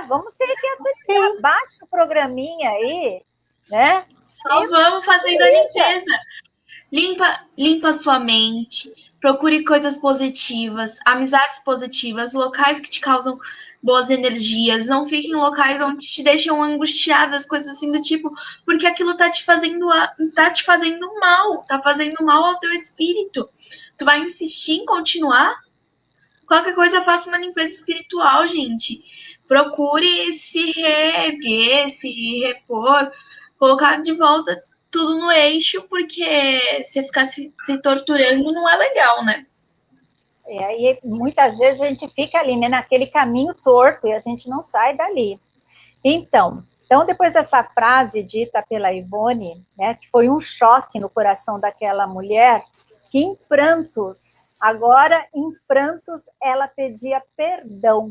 Vamos ter que atualizar. Baixa o programinha aí, né? Só vamos fazendo a limpeza. Limpa sua mente, procure coisas positivas, amizades positivas, locais que te causam boas energias, não fique em locais onde te deixam angustiadas, coisas assim do tipo, porque aquilo tá te fazendo mal, tá fazendo mal ao teu espírito. Tu vai insistir em continuar? Qualquer coisa, faça uma limpeza espiritual, gente. Procure se reerguer, se repor, colocar de volta tudo no eixo, porque você ficar se torturando não é legal, né? E aí, muitas vezes, a gente fica ali, né, naquele caminho torto e a gente não sai dali. Então, depois dessa frase dita pela Ivone, né, que foi um choque no coração daquela mulher, que em prantos, ela pedia perdão.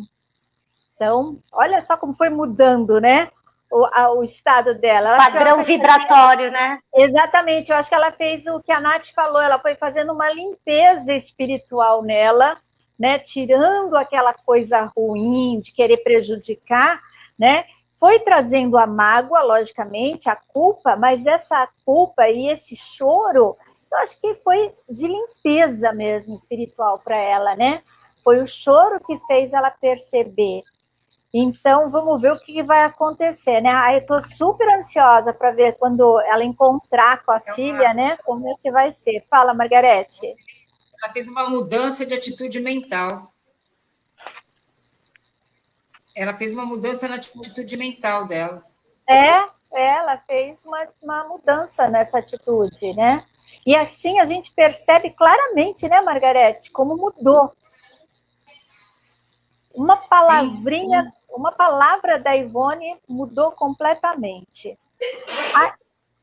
Então, olha só como foi mudando, né, o estado dela. Padrão vibratório, né? Exatamente, eu acho que ela fez o que a Nath falou, ela foi fazendo uma limpeza espiritual nela, né, tirando aquela coisa ruim de querer prejudicar, né, foi trazendo a mágoa, logicamente, a culpa, mas essa culpa e esse choro, eu acho que foi de limpeza mesmo espiritual para ela, né, foi o choro que fez ela perceber. Então, vamos ver o que vai acontecer, né? Eu estou super ansiosa para ver quando ela encontrar com a filha, né? Como é que vai ser. Fala, Margarete. Ela fez uma mudança de atitude mental. Ela fez uma mudança na atitude mental dela. Ela fez uma mudança nessa atitude, né? E assim a gente percebe claramente, né, Margarete, como mudou. Uma palavrinha... Sim. Uma palavra da Ivone mudou completamente.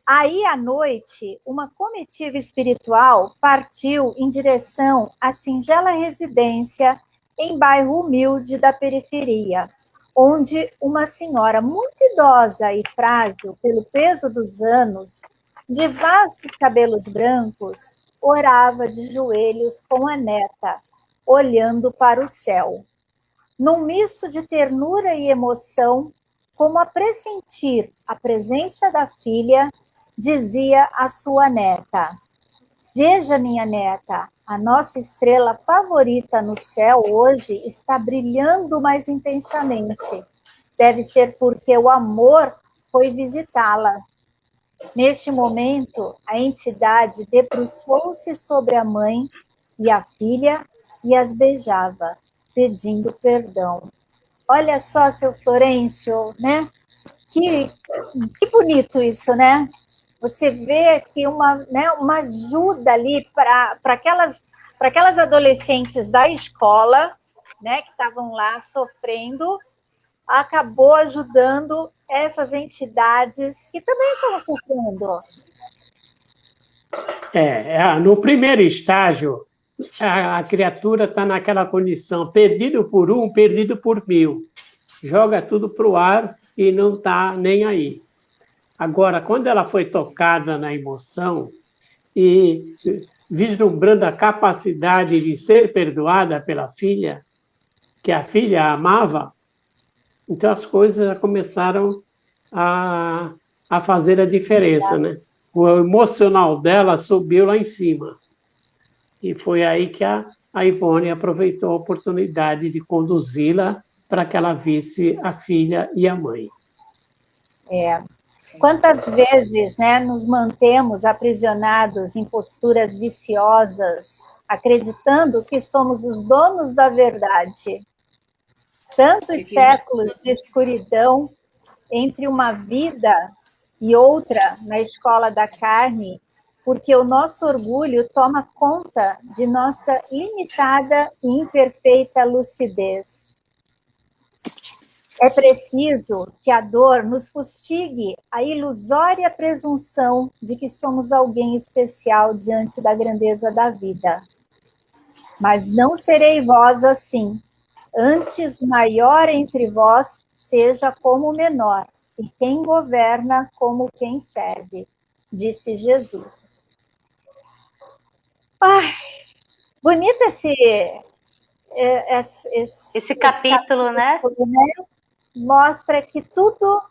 Aí, à noite, uma comitiva espiritual partiu em direção à singela residência em bairro humilde da periferia, onde uma senhora muito idosa e frágil pelo peso dos anos, de vastos cabelos brancos, orava de joelhos com a neta, olhando para o céu. Num misto de ternura e emoção, como a pressentir a presença da filha, dizia a sua neta: veja, minha neta, a nossa estrela favorita no céu hoje está brilhando mais intensamente. Deve ser porque o amor foi visitá-la. Neste momento, a entidade debruçou-se sobre a mãe e a filha e as beijava, pedindo perdão. Olha só, seu Florencio, né? Que bonito isso, né? Você vê que uma ajuda ali para aquelas adolescentes da escola, né, que estavam lá sofrendo, acabou ajudando essas entidades que também estavam sofrendo. No primeiro estágio, a criatura está naquela condição, perdido por um, perdido por mil. Joga tudo para o ar e não está nem aí. Agora, quando ela foi tocada na emoção e vislumbrando a capacidade de ser perdoada pela filha, que a filha amava, então as coisas já começaram a fazer a diferença, né? O emocional dela subiu lá em cima. E foi aí que a Ivone aproveitou a oportunidade de conduzi-la para que ela visse a filha e a mãe. Quantas vezes, né, nos mantemos aprisionados em posturas viciosas, acreditando que somos os donos da verdade? Tantos séculos de escuridão entre uma vida e outra na escola da carne, porque o nosso orgulho toma conta de nossa limitada e imperfeita lucidez. É preciso que a dor nos fustigue a ilusória presunção de que somos alguém especial diante da grandeza da vida. Mas não serei vós assim. Antes, o maior entre vós seja como o menor, e quem governa como quem serve, disse Jesus. Ai, bonito esse capítulo, né? Mostra que tudo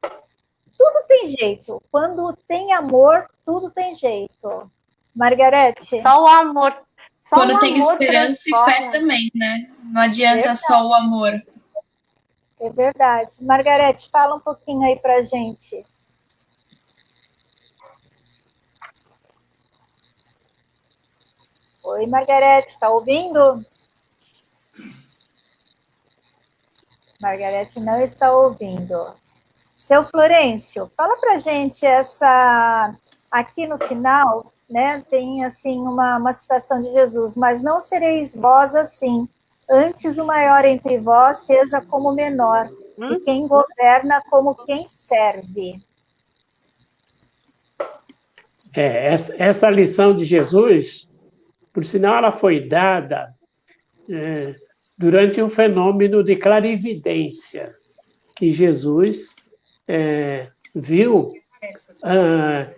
tem jeito. Quando tem amor, tudo tem jeito. Margarete? Só o amor. Quando tem esperança e fé também, né? Não adianta só o amor. É verdade. Margarete, fala um pouquinho aí pra gente. Oi, Margarete, tá ouvindo? Margarete não está ouvindo. Seu Florencio, fala pra gente aqui no final, né, tem assim uma citação de Jesus, mas não sereis vós assim, antes o maior entre vós seja como o menor, e quem governa como quem serve. Essa lição de Jesus, por sinal, ela foi dada durante um fenômeno de clarividência, que Jesus viu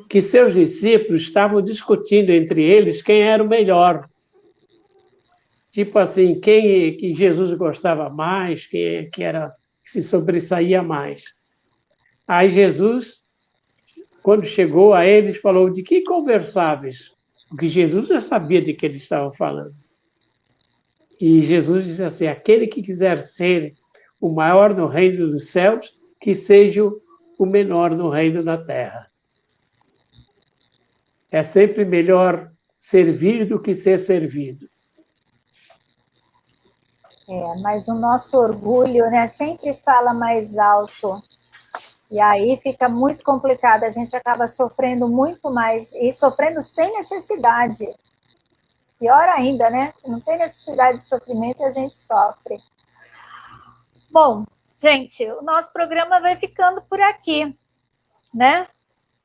que seus discípulos estavam discutindo entre eles quem era o melhor. Tipo assim, quem que Jesus gostava mais, quem que se sobressaía mais. Aí Jesus, quando chegou a eles, falou: de que conversáveis? Porque Jesus já sabia de que eles estavam falando. E Jesus disse assim: aquele que quiser ser o maior no reino dos céus, que seja o menor no reino da terra. É sempre melhor servir do que ser servido. Mas o nosso orgulho, né, sempre fala mais alto. E aí fica muito complicado, a gente acaba sofrendo muito mais, e sofrendo sem necessidade. Pior ainda, né? Não tem necessidade de sofrimento e a gente sofre. Bom, gente, o nosso programa vai ficando por aqui, né?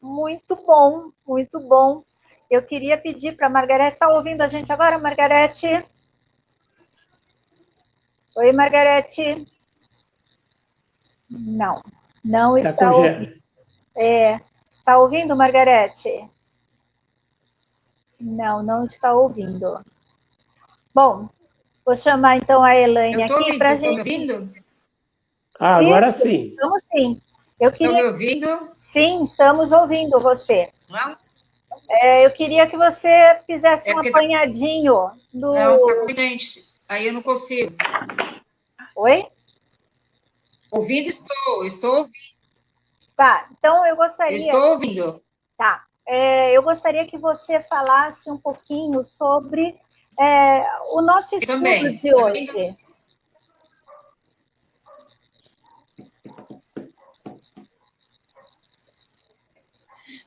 Muito bom, muito bom. Eu queria pedir para a Margarete, está ouvindo a gente agora, Margarete? Oi, Margarete. Não, não está ouvindo. Está ouvindo, Margarete? Não, não está ouvindo. Bom, vou chamar então a Elaine aqui para a gente... Vocês estão me ouvindo? Agora Isso, sim. estamos sim. Estão me ouvindo? Sim, estamos ouvindo você. Não? Eu queria que você fizesse um porque apanhadinho do... Não, tá com gente. Aí eu não consigo. Oi? Ouvindo estou ouvindo. Tá, então eu gostaria... Estou ouvindo. Tá. Eu gostaria que você falasse um pouquinho sobre o nosso estudo também. de hoje.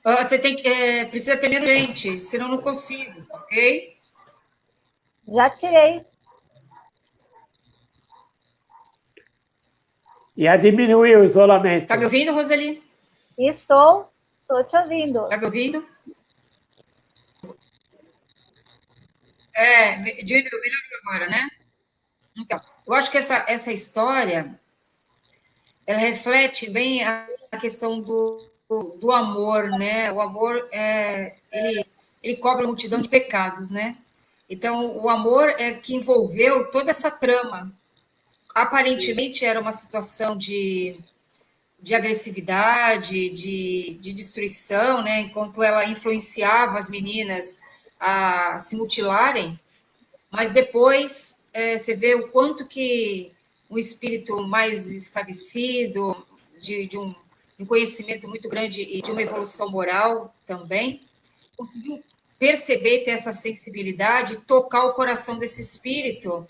Você precisa ter menos gente, senão não consigo, ok? Já tirei. E a diminuir o isolamento. Está me ouvindo, Roseli? Estou te ouvindo. Está me ouvindo? Melhorou agora, né? Então, eu acho que essa história, ela reflete bem a questão do amor, né? O amor, ele cobre a multidão de pecados, né? Então, o amor é que envolveu toda essa trama. Aparentemente, era uma situação de agressividade, de destruição, né? Enquanto ela influenciava as meninas a se mutilarem, mas depois você vê o quanto que um espírito mais esclarecido, de um conhecimento muito grande e de uma evolução moral também, conseguiu perceber, ter essa sensibilidade, tocar o coração desse espírito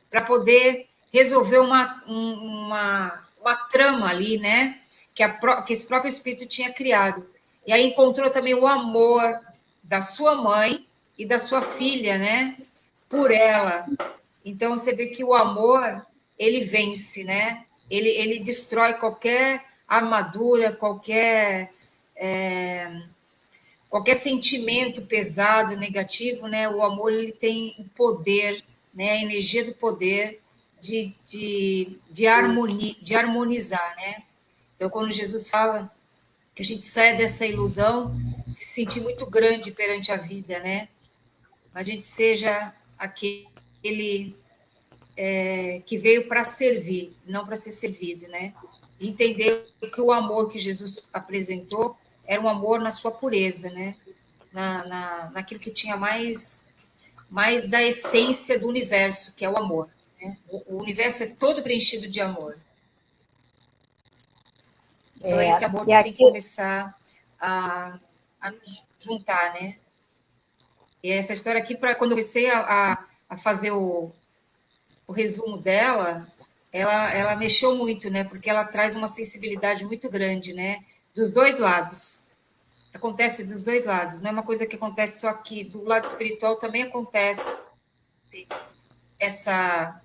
para poder resolver uma trama ali, né? Que esse próprio espírito tinha criado. E aí encontrou também o amor da sua mãe e da sua filha, né? Por ela. Então você vê que o amor, ele vence, né? Ele destrói qualquer armadura, qualquer sentimento pesado, negativo, né? O amor, ele tem o poder, né? A energia do poder de harmonizar, né? Então, quando Jesus fala que a gente sai dessa ilusão, se sentir muito grande perante a vida, né? Mas a gente seja aquele que veio para servir, não para ser servido, né? Entender que o amor que Jesus apresentou era um amor na sua pureza, né? Naquilo que tinha mais da essência do universo, que é o amor. Né? O universo é todo preenchido de amor. Então, esse amor que tem que começar a nos juntar, né? E essa história aqui, quando eu comecei a fazer o resumo dela, ela mexeu muito, né? Porque ela traz uma sensibilidade muito grande, né? Dos dois lados. Acontece dos dois lados, não é uma coisa que acontece só aqui. Do lado espiritual também acontece essa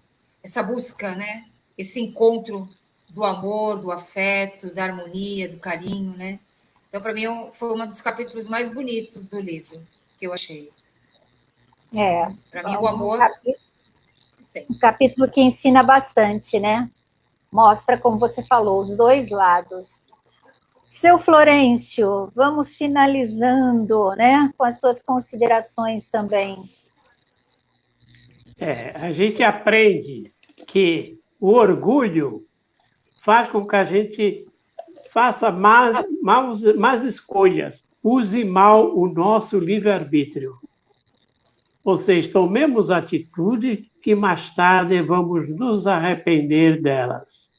busca, né? Esse encontro do amor, do afeto, da harmonia, do carinho, né? Então, para mim, foi um dos capítulos mais bonitos do livro, que eu achei. Para mim, o amor... Um capítulo que ensina bastante, né? Mostra, como você falou, os dois lados. Seu Florencio, vamos finalizando, né? Com as suas considerações também. A gente aprende que o orgulho faz com que a gente faça más escolhas, use mal o nosso livre-arbítrio. Ou seja, tomemos atitude que mais tarde vamos nos arrepender delas.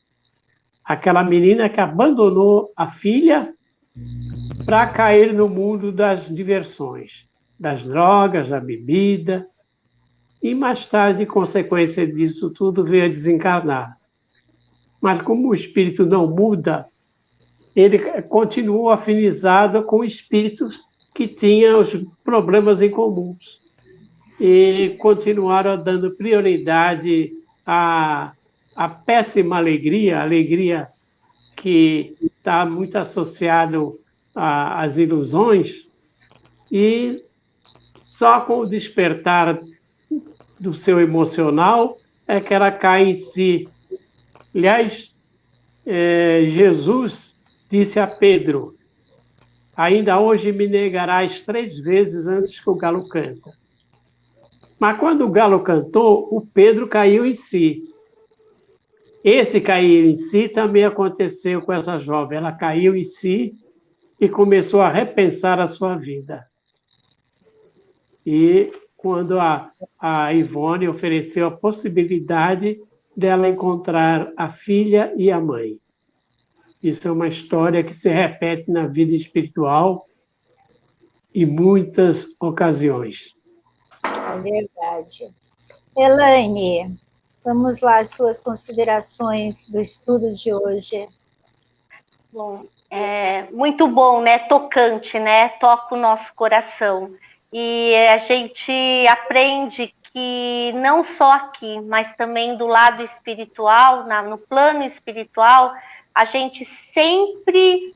Aquela menina que abandonou a filha para cair no mundo das diversões, das drogas, da bebida, e mais tarde, consequência disso tudo, veio a desencarnar. Mas como o espírito não muda, ele continuou afinizado com espíritos que tinham os problemas em comuns e continuaram dando prioridade à péssima alegria, a alegria que está muito associado as ilusões, e só com o despertar do seu emocional é que ela cai em si. Aliás, Jesus disse a Pedro: ainda hoje me negarás 3 vezes antes que o galo canta. Mas quando o galo cantou, o Pedro caiu em si. Esse cair em si também aconteceu com essa jovem. Ela caiu em si e começou a repensar a sua vida. E quando a Ivone ofereceu a possibilidade dela encontrar a filha e a mãe. Isso é uma história que se repete na vida espiritual em muitas ocasiões. É verdade. Elaine, vamos lá, as suas considerações do estudo de hoje. Bom, muito bom, né? Tocante, né? Toca o nosso coração. E a gente aprende que não só aqui, mas também do lado espiritual, no plano espiritual, a gente sempre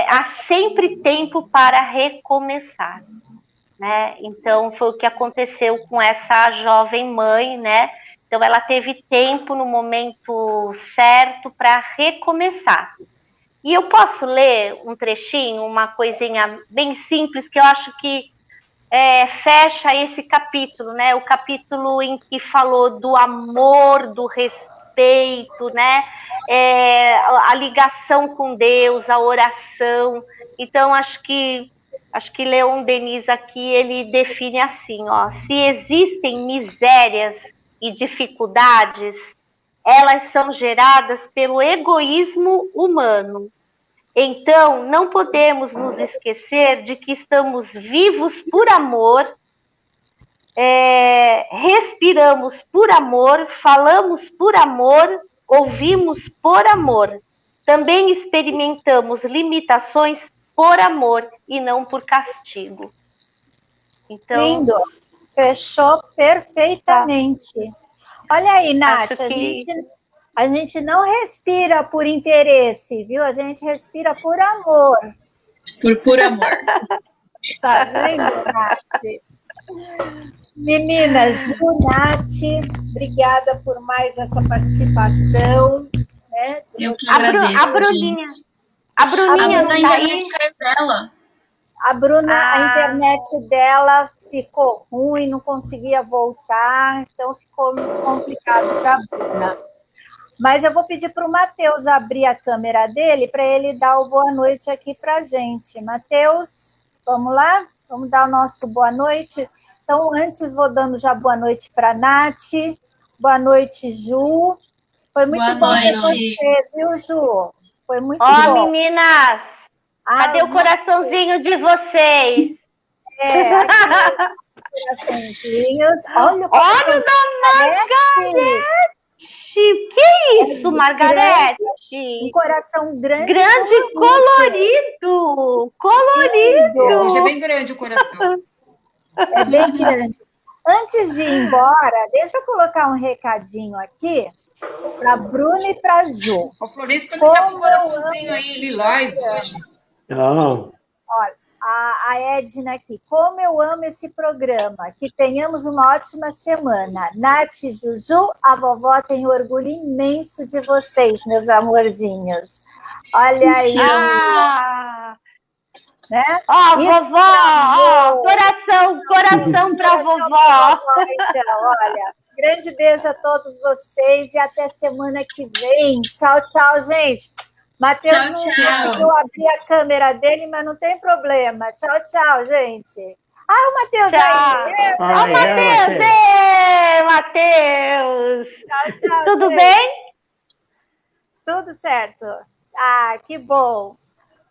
há sempre tempo para recomeçar, né? Então foi o que aconteceu com essa jovem mãe, né? Então ela teve tempo no momento certo para recomeçar. E eu posso ler um trechinho, uma coisinha bem simples, que eu acho que fecha esse capítulo, né? O capítulo em que falou do amor, do respeito, né? A ligação com Deus, a oração. Então, acho que Leon Denis aqui, ele define assim, ó: se existem misérias e dificuldades, elas são geradas pelo egoísmo humano. Então, não podemos nos esquecer de que estamos vivos por amor, respiramos por amor, falamos por amor, ouvimos por amor. Também experimentamos limitações por amor e não por castigo. Então, lindo, fechou perfeitamente. Olha aí, Nath, a gente não respira por interesse, viu? A gente respira por amor. Por amor. Tá vendo, Nath? Meninas, Ju, Nath, obrigada por mais essa participação. Né? Eu que agradeço. A Bruninha a internet caiu dela. A Bruna, a internet dela ficou ruim, não conseguia voltar, então ficou muito complicado para a Bruna. Mas eu vou pedir para o Matheus abrir a câmera dele para ele dar o boa noite aqui para a gente. Matheus, vamos lá? Vamos dar o nosso boa noite? Então, antes, vou dando já boa noite para a Nath. Boa noite, Ju. Foi muito bom ter você, viu, Ju? Foi muito bom. Ó, meninas, cadê o coraçãozinho de vocês? Coraçõezinhos. Olha o da Margarete! Que isso, Margarete? Um coração grande. Grande, colorido. Hoje é bem grande o coração. É bem grande. Antes de ir embora, deixa eu colocar um recadinho aqui para Bruna e para Ju. O Florencio também está com um coraçãozinho aí, lilás hoje. Não. Olha, a Edna aqui. Como eu amo esse programa. Que tenhamos uma ótima semana. Nath e Juju, a vovó tem orgulho imenso de vocês, meus amorzinhos. Olha aí. Né? Vovó! Coração para vovó. Então, olha, grande beijo a todos vocês e até semana que vem. Tchau, tchau, gente. Matheus não conseguiu abrir a câmera dele, mas não tem problema. Tchau, tchau, gente. O Matheus aí. Matheus! Tchau, Tudo gente. bem? Tudo certo. Que bom.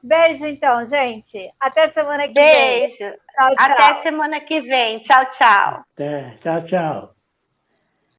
Beijo, então, gente. Até semana que vem. Beijo. Tchau, tchau. Até semana que vem. Tchau, tchau. Tchau, tchau.